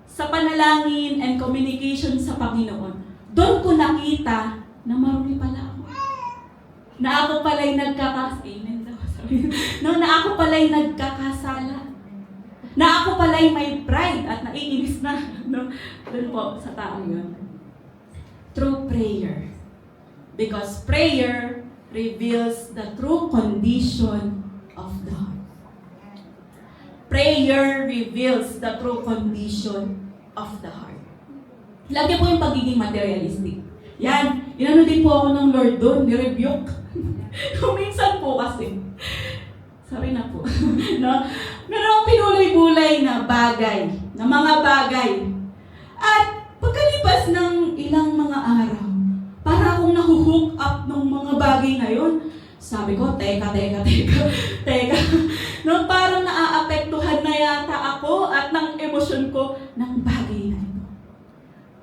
Sa panalangin and communication sa Panginoon, doon ko nakita na marumi pala ako. Na ako pala'y nagkakas. Amen daw. No, na ako pala'y nagkakasala. Na ako pala'y may pride at naiinis na. No? Doon po sa taong yun. Through prayer. Because prayer reveals the true condition of the heart. Prayer reveals the true condition of the heart. Alam niyo po yung pagiging materialistic. Yan, inano din po ako ng Lord doon, ni-rebuke. Minsan po kasi. Sorry na po. No? Meron akong pinuloy-bulay na bagay, na mga bagay. At pagkalipas ng ilang mga araw, para akong nahuhook up ng mga bagay na yun. Sabi ko, teka. No, parang naaapektuhan na yata ako at ng emosyon ko ng bagay na ito.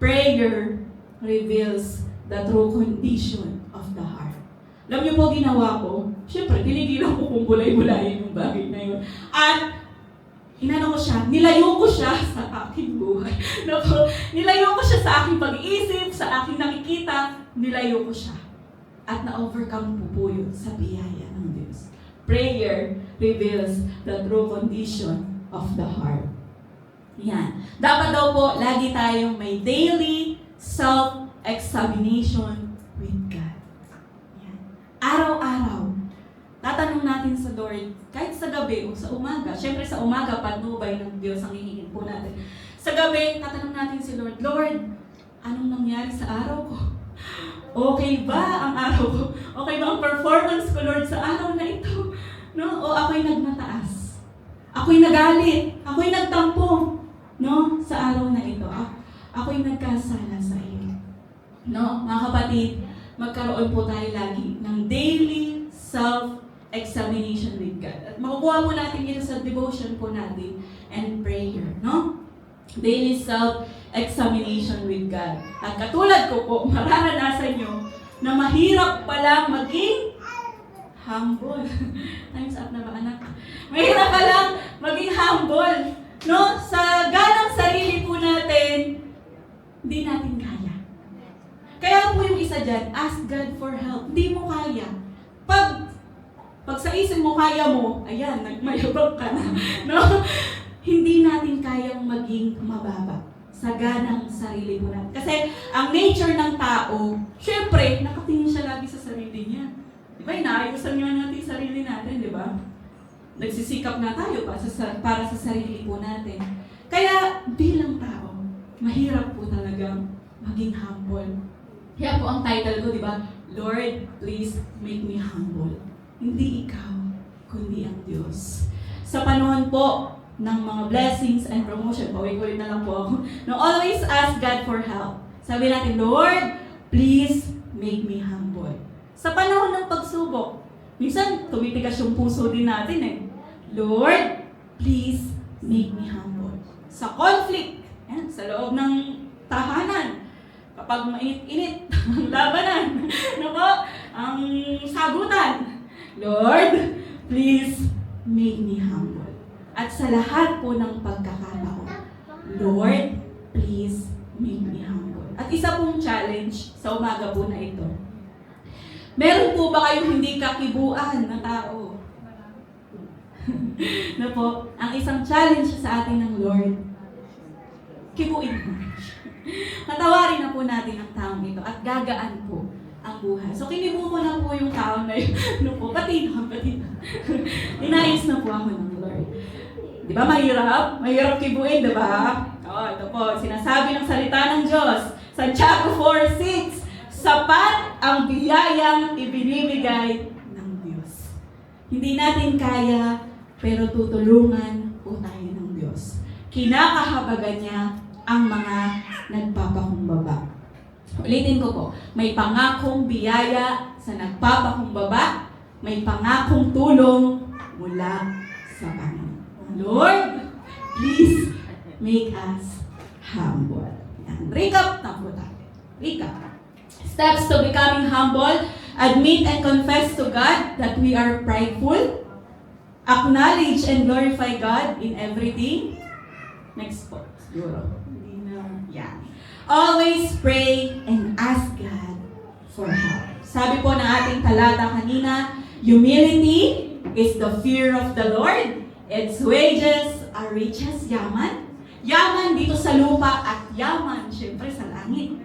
Prayer reveals the true condition of the heart. Alam niyo po ginawa ko? Siyempre, tinigilan ko kung bulay-bulayin yung bagay na yun. At inano ko siya, nilayo ko siya sa aking buhay. Nilayo ko siya sa aking pag-iisip, sa aking nakikita, nilayo ko siya. At na-overcome po yun sa biyaya ng Diyos. Prayer reveals the true condition of the heart. Yan. Dapat daw po, lagi tayong may daily self-examination with God. Yan. Araw-araw, tatanong natin sa Lord, kahit sa gabi o sa umaga, syempre sa umaga, patnubay ng Diyos ang hihingin po natin. Sa gabi, tatanong natin si Lord, Lord, anong nangyari sa araw ko? Okay ba ang araw ko? Okay ba ang performance ko, Lord, sa araw na ito? No? O ako'y nagmataas? Ako'y nagalit? Ako'y nagtampo? No? Sa araw na ito? Ako'y nagkasala sa iyo. No? Mga kapatid, magkaroon po tayo lagi ng daily self-examination with God. At makukuha po natin ito sa devotion po natin and prayer. No? Daily self-examination with God. At katulad ko po, mararanasan nyo na mahirap palang maging humble. Time's up na ba, anak? Mahirap palang maging humble. No? Sa ganang sarili po natin, hindi natin kaya. Kaya po yung isa dyan, ask God for help. Hindi mo kaya. Pag sa isip mo kaya mo, ayan, nagmayabang ka na. No? Hindi natin kayang maging mababa sa ganang sarili mo natin. Kasi ang nature ng tao, syempre, nakatingin siya lagi sa sarili niya. Di ba, inaayusan niyo natin yung sarili natin, di ba? Nagsisikap na tayo para sa sarili po natin. Kaya bilang tao, mahirap po talaga maging humble. Kaya po ang title ko, di ba? Lord, please make me humble. Hindi ikaw, kundi ang Diyos. Sa panahon po ng mga blessings and promotion, pauwi-uwi na lang po ako. No, always ask God for help. Sabi natin, Lord, please make me humble. Sa panahon ng pagsubok, minsan tumitigas yung puso din natin eh. Lord, please make me humble. Sa conflict, yan, sa loob ng tahanan, kapag mainit-init ang labanan, ang sagutan, Lord, please make me humble. At sa lahat po ng pagkakataon, Lord, please make me humble. At isa pong challenge sa umaga po na ito. Meron po ba kayong hindi kakibuan na tao? Na po, ang isang challenge sa atin ng Lord, kibuin mo. Patawarin na po natin ang taong ito at gagaan po ang buhay. So, kinibu ko na po yung taong na yun. No po, pati na. Inayos na po ako ng Lord. Di ba mahirap? Mahirap kibuin, di ba? Ito po, sinasabi ng salita ng Diyos. Santiago 4:6, sapat ang biyayang ibinibigay ng Diyos. Hindi natin kaya, pero tutulungan po tayo ng Diyos. Kinakahabagan niya ang mga nagpapakumbaba. Ulitin ko po, may pangakong biyaya sa nagpapakumbaba, may pangakong tulong mula sa Panginoon. Lord, please make us humble. Yan. Recap na po tayo. Recap. Steps to becoming humble. Admit and confess to God that we are prideful. Acknowledge and glorify God in everything. Next po. Siguro. Yan. Always pray and ask God for help. Sabi po ng ating talata kanina, humility, is the fear of the Lord. Its wages are riches, yaman. Yaman dito sa lupa at yaman, syempre, sa langit.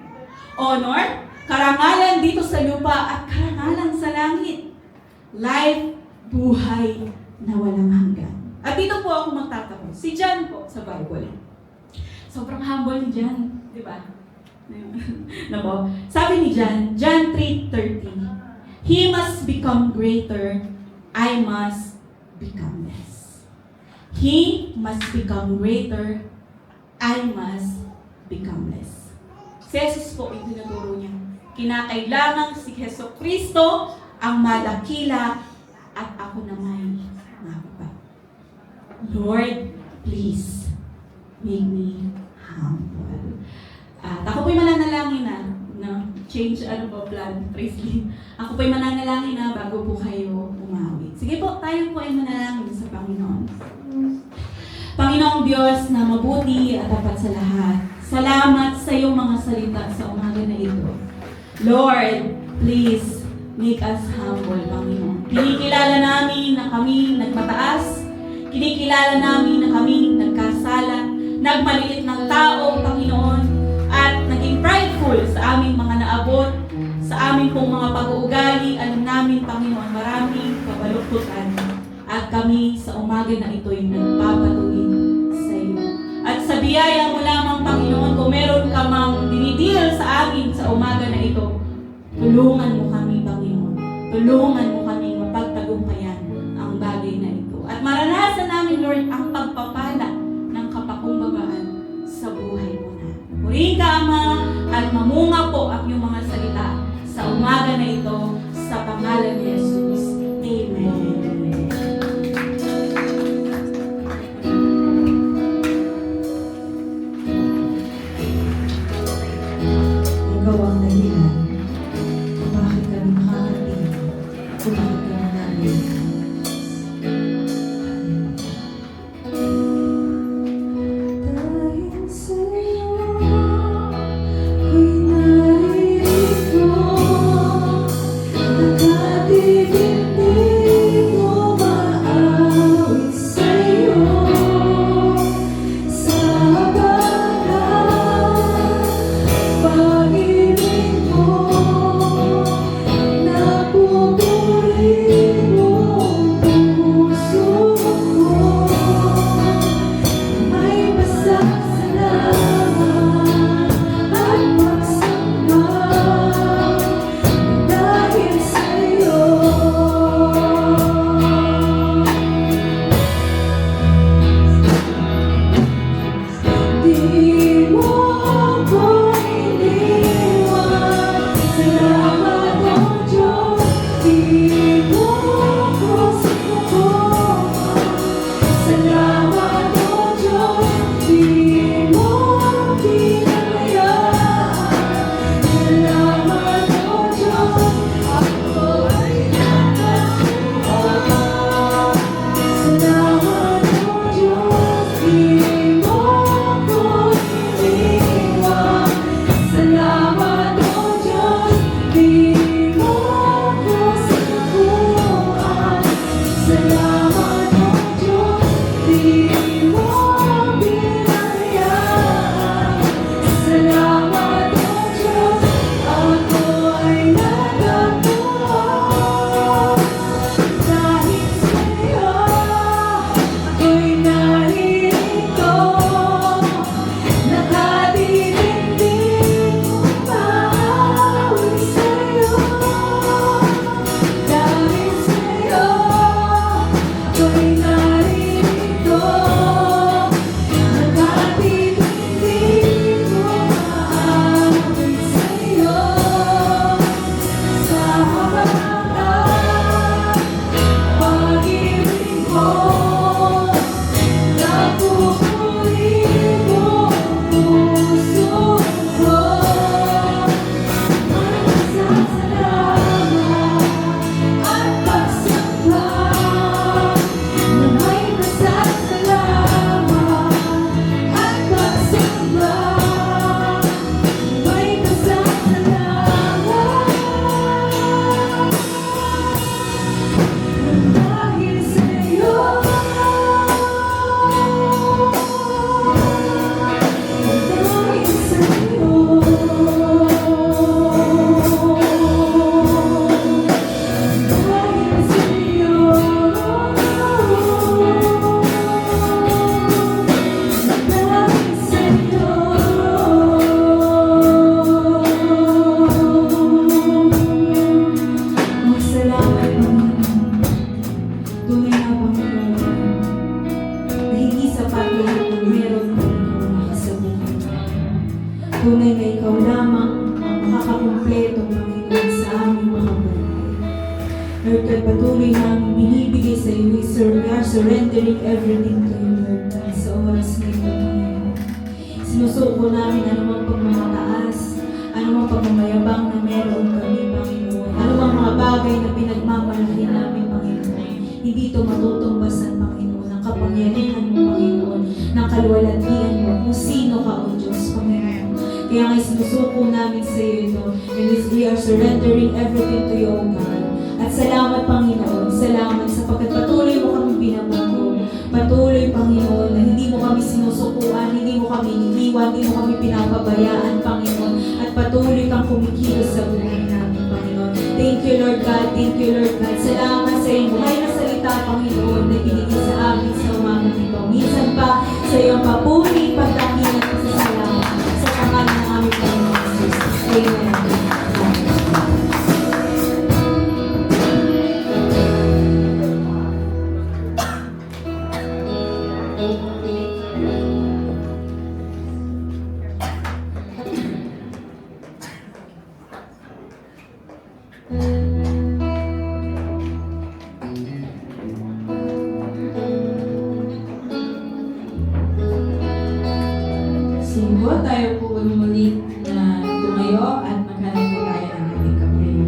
Honor, karangalan dito sa lupa at karangalan sa langit. Life, buhay na walang hanggan. At dito po ako magtatapos. Si John po sa Bible. Sobrang humble ni John, di ba? Na po. Sabi ni John, John 3:30, He must become greater, I must become less. He must become greater, I must become less. Si Jesus po yung tinuturo niya. Kinakailangan si Heso Kristo ang madakila at ako naman mababa. Lord, please make me humble. At ako po'y mananalangin na change plan, praise Lee. Ako po'y mananalangin na bago po kayo umawi. Sige po, tayo po ay manalangin sa Panginoon. Panginoong Diyos na mabuti at tapat sa lahat, salamat sa iyong mga salita sa umaga na ito. Lord, please make us humble, Panginoon. Kinikilala namin na kami nagmataas, kinikilala namin na kami nagkasala, nagmaliit ng tao, Panginoon, at naging prideful sa aming mga naabot, sa aming pong mga pag-uugali. Alam namin, Panginoon, maraming kabaluktutan. At kami sa umaga na ito'y nagpapatuwid sa iyo. At sa biyaya mo lamang, Panginoon, kung meron ka mang dinidil sa amin sa umaga na ito, tulungan mo kami, Panginoon. Tulungan mo kami mapagtagumpayan ang bagay na ito. At maranasan namin, Lord, ang pagpapala ng kapakumbabaan sa buhay mo na. Purihin ka, Ama, at mamunga po ang iyong mga salita sa umaga na ito sa pangalan ni Jesus. Amen. Ikaw ang dahilan kung bakit kami makakatingin, kung bakit kami namin. Tunay na Panginoon, na hindi sapat lahat ng meron Panginoon sa buhay. Tunay na Ikaw lamang ang makakakumpleto Panginoon sa aming mga buhay. Lord God, patuloy namin binibigay sa iyo. We are surrendering everything to you, Lord God, sa oras na ito, Panginoon. Sinusuko namin anumang pagmamataas, anumang pagmamayabang na meron kami, Panginoon. Anumang mga bagay na pinagmamalaki namin, Panginoon. Hindi ito matutungbasan, Panginoon, ng kapangyarihan mo, Panginoon, ng kaluwalhatian mo, kung sino ka, O Diyos, Panginoon. Kaya nga sinusuko namin sa iyo ito, and we are surrendering everything to you, O God. At salamat, Panginoon, salamat sapagkat patuloy mo kami binabago. Patuloy, Panginoon, na hindi mo kami sinusukuan, hindi mo kami iniiwan, hindi mo kami pinapabayaan, Panginoon. At patuloy kang kumikilos sa buhay namin, Panginoon. Thank you, Lord God. Thank you, Lord God. Salamat sa iyong buhay na salita, Panginoon, na binigay sa amin sa umagang ito. Minsan pa sa iyong papuri, pagdakilan at pasasalamat sa pangalan ng aming Panginoon Jesus. Amen. Singgo, tayo po muli na tumayo at maghanap po tayo ng ating kaprayer.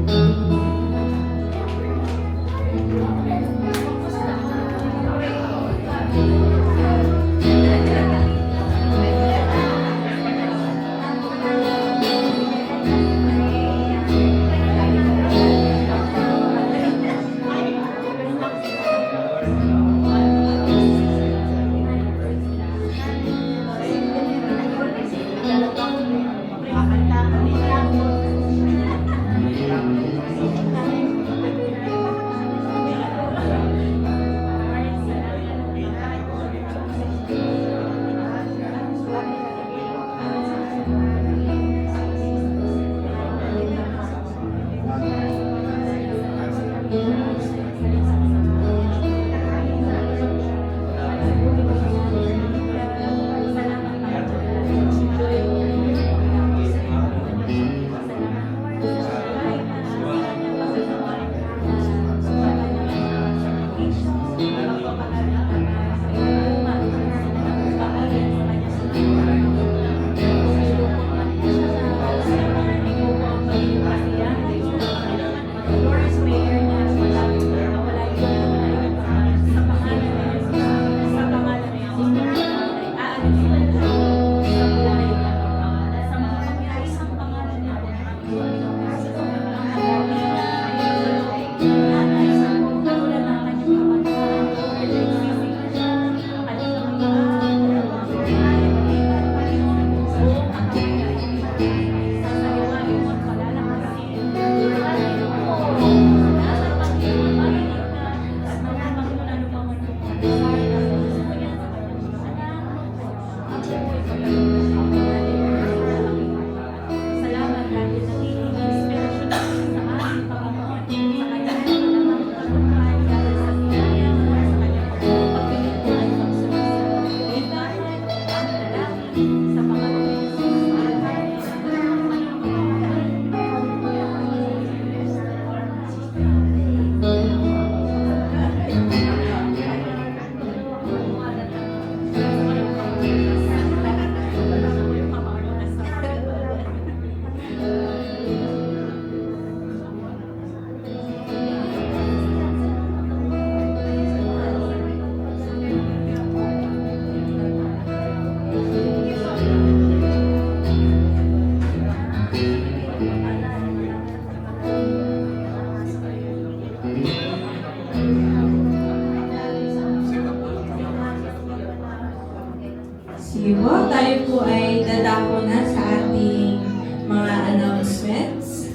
Sige po, tayo po ay dadako na sa ating mga announcements.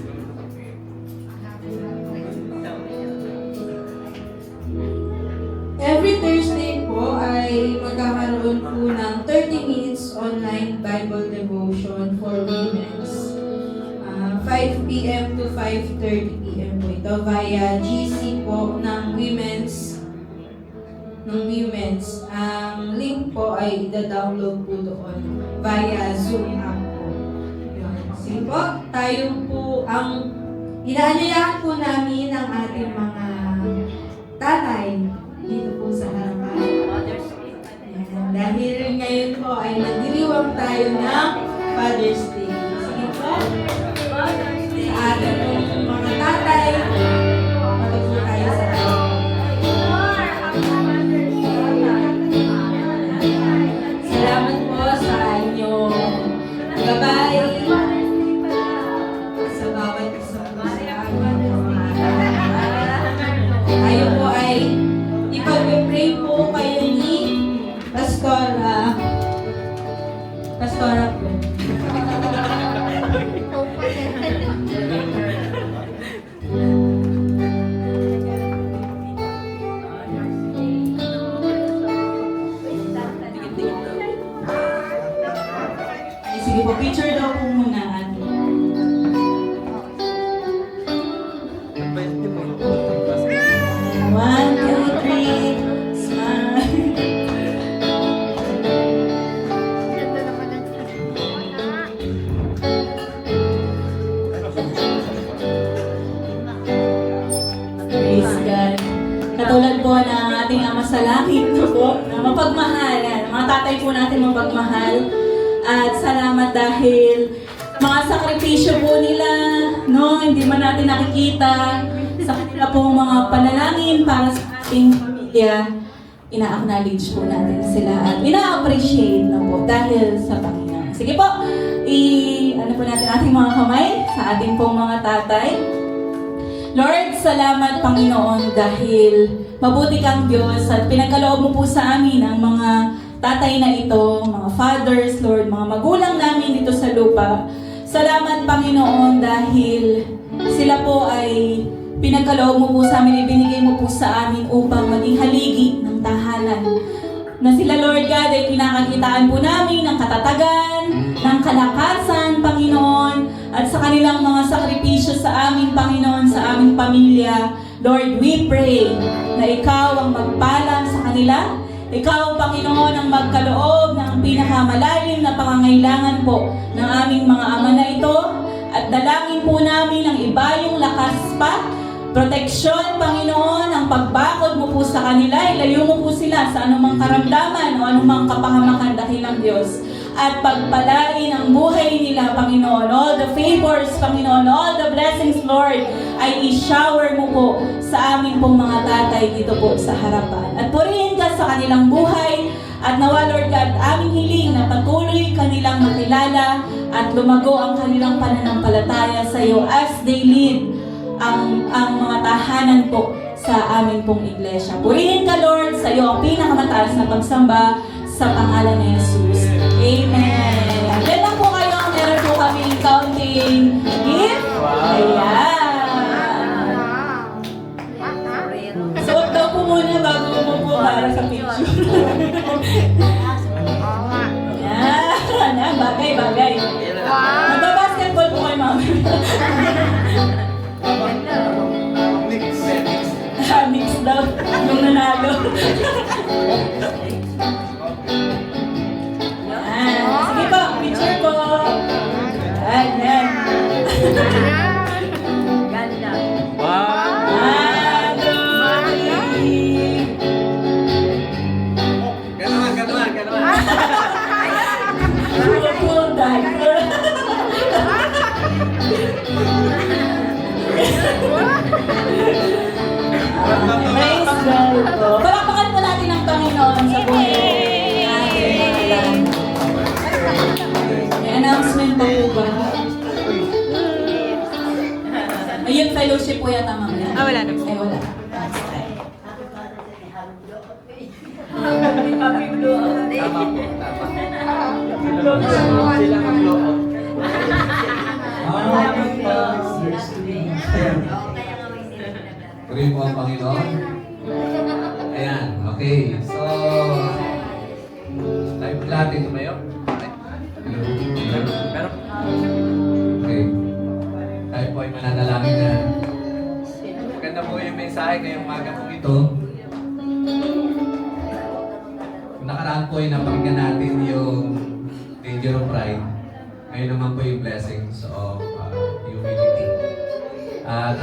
Every Thursday po ay magkakaroon po ng 30 minutes online Bible devotion for women's. 5 p.m. to 5:30 p.m. po ito via GC po ng Women's ng women's. Ang link po ay ida-download po doon via Zoom app po. Yun. Sige po, tayo po ang inaanyayahan po namin ang ating mga tatay dito po sa harapan. Ayan. Dahil ngayon po ay nagdiriwang tayo ng Father's Day. Sige po, sa ating pong mga tatay, matuto tayo sa salamat po sa inyong gabay sa bawat isa po sa amin. Tayo po ay ipag-pray po kayo ni Pastora po. Ay, sige po, picture daw po muna. One, two, three, smile. Praise God. Katulad po ng ating Ama sa Langit po, na mapagmahalan. Mga tatay po natin mapagmahal. At salamat dahil mga sakripisyo po nila, no, hindi man natin nakikita, sa kanila pong mga panalangin para sa ating pamilya, ina-acknowledge po natin sila at ina-appreciate na po dahil sa Panginoon. Sige po, ano po natin ating mga kamay sa ating pong mga tatay. Lord, salamat Panginoon dahil mabuti kang Diyos at pinagkaloob mo po sa amin ang mga tatay na ito, mga fathers, Lord, mga magulang namin dito sa lupa. Salamat Panginoon dahil sila po ay pinagkaloob mo po sa amin, ibinigay mo po sa amin upang maging haligi ng tahanan. Na sila Lord God ay kinakakitaan po namin ng katatagan, ng kalakasan, Panginoon, at sa kanilang mga sakripisyo sa amin, Panginoon, sa aming pamilya. Lord, we pray na Ikaw ang magpala sa kanila. Ikaw, Panginoon, ang magkaloob ng pinakamalalim na pangangailangan po ng aming mga ama na ito. At dalangin po namin ang ibayong lakas pa, proteksyon, Panginoon, ang pagbakod mo po sa kanila. Ilayo mo po sila sa anumang karamdaman o anumang kapahamakan dakilang Diyos. At pagpalain ang buhay nila, Panginoon. All the favors, Panginoon, all the blessings, Lord, ay i-shower mo po sa aming pong mga tatay dito po sa harapan. At purihin ka sa kanilang buhay. At nawa, Lord God, aming hiling na patuloy kanilang makilala at lumago ang kanilang pananampalataya sa iyo as they lead ang mga tahanan po sa aming pong iglesia. Purihin ka, Lord, sa iyo ang pinakamataas na pagsamba sa pangalan ni Jesus. Amen. Yan lang po kayo. Meron po kaming counting gift. Ayan. Suot daw po muna bago mo po para sa picture. Ayan. Bagay. Magbabasketball po kayo, mami. Mix daw. Yung nanalo. Sige po, picture po. Ayan. Ganda. Wow! 1, 2, 3. Ganon. Full diaper. Praise God po. Palakpakan po natin ang Panginoon sa buhay natin. May announcement po ba? Ayun, fellowship po yata mamaya. Wala na po. Ay, wala. Sila mag-blow up. Purihin mo ang Panginoon. Ayan, okay. So, tayo po natin tumayo. Pero, okay. Tayo po ay mananalangin na. Maganda po yung mensahe ngayong umaga po ito. po ay napakinggan natin yung danger of pride. Ngayon naman po yung blessings of humility. At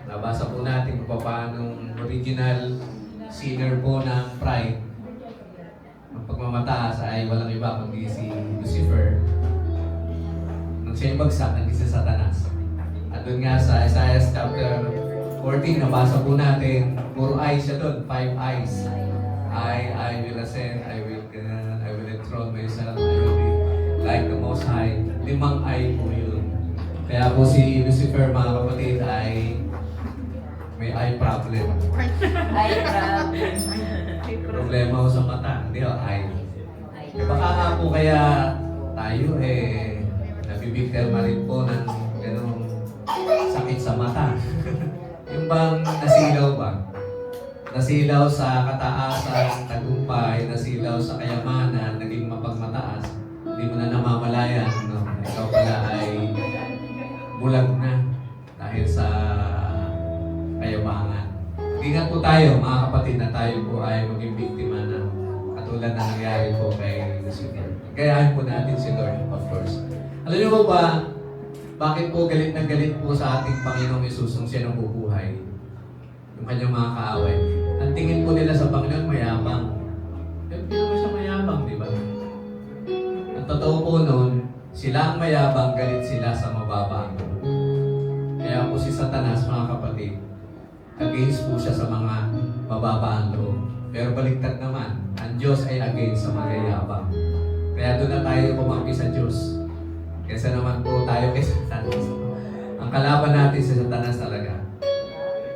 nabasa po natin kung paano original sinner po ng pride. Ang pagmamataas ay walang iba kundi si Lucifer. Nung siya yung bagsak, naging si Satanas. At doon nga sa Isaiah chapter 14, nabasa po natin, puro eyes siya doon, 5 eyes. I will ascend, I will enthrone myself, I will be like the Most High. 5 eye po yun. Kaya po si Lucifer, mga kapatid, ay may eye problem. Ay, grabe. Problema ko sa mata, hindi o eye. Baka nga po kaya tayo nabibiktima rin po ng ganong sakit sa mata. Yung bang nasilaw ba? Nasilaw sa kataasan, tagumpay, nasilaw sa kayamanan, naging mapagmataas, hindi mo na namamalayan, no? Ikaw pala ay bulag na dahil sa kayabangan. Ingat po tayo, mga kapatid, na tayo po ay maging biktima ng katulad na nangyari po kay Lucifer. Gayahin po natin si Lord, of course. Alam niyo po ba, bakit po galit na galit po sa ating Panginoong Yesus nung siya nabubuhay? Yung kanyang mga kaaway. Ang tingin po nila sa Panginoon, mayabang. Pero hindi naman siya mayabang, di ba? Ang totoo po noon, sila ang mayabang, galit sila sa mababa. Kaya po si Satanas, mga kapatid, against po siya sa mga mababa ang loob. Pero baliktad naman, ang Diyos ay against sa magayabang. Kaya doon na tayo kumampi sa Diyos. Kesa naman po tayo kay Satanas. Ang kalaban natin si Satanas talaga.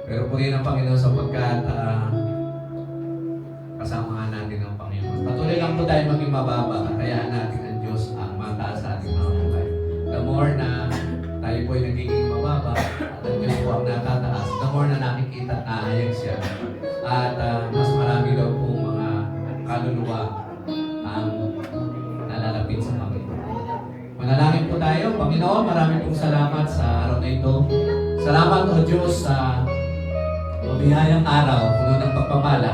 Pero purihin ang Panginoon sapagkat kasama natin ang Panginoon. Patuloy lang po tayo maging mababa at hayaan natin ang Diyos ang mataas sa ating mga buhay. The more na tayo po ay nagiging mababa at ang Diyos po ang natataas, the more na nakikita at naayag siya. At mas marami daw po mga kaluluwa ang nalalapit sa Panginoon. Manalangin po tayo. Panginoon, marami pong salamat sa araw na ito. Salamat o Diyos sa mabihayang araw, puno ng pagpapala.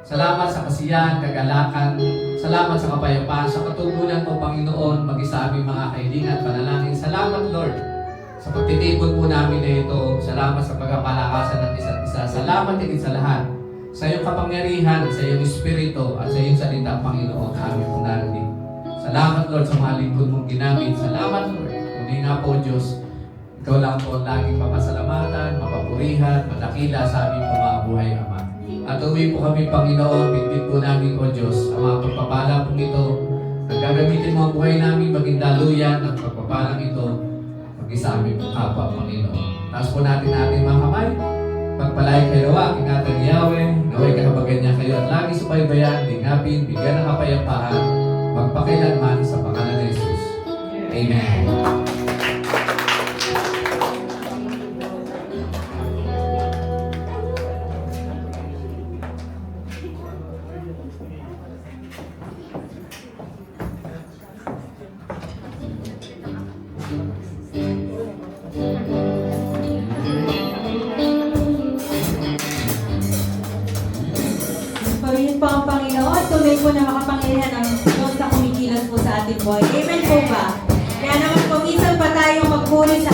Salamat sa kasiyahan, kagalakan. Salamat sa kapayapaan, sa katugunan mo, Panginoon, mag-isa aming mga kailingan at panalangin. Salamat, Lord, sa pagtitipon po namin na ito. Salamat sa pagpapalakasan ng isa't isa. Salamat din sa lahat. Sa iyong kapangyarihan, sa iyong espiritu, at sa iyong salita, Panginoon, aming pong narinig. Salamat, Lord, sa mga lingkod mong ginamit. Salamat, Lord. Kundi nga po, Diyos, ikaw lang po ang laging mapasalamatan, mapapurihan, madakila sa aming pamabuhay, Ama. At uwi po kami, Panginoon, bitbit po namin, O Diyos, ang mga pagpapala pong ito. Nagagamitin mo ang buhay namin, maging daluyan ng pagpapalang ito, mag-isa aming kapwa, Panginoon. Taas po natin ating mga kamay. Pagpalain kayo, aking ating Yahweh, naway kahabagan niya kayo at lagi subaybayan, lingapin, bigyan ng kapayapaan, magpakilanman sa pangalan ni Jesus. Amen. Purihin po ang Panginoon, tunay po na makapangyarihan ang Diyos na kumikilos po sa ating buhay. Amen po ba? Kaya naman po, minsan pa tayong magpuri sa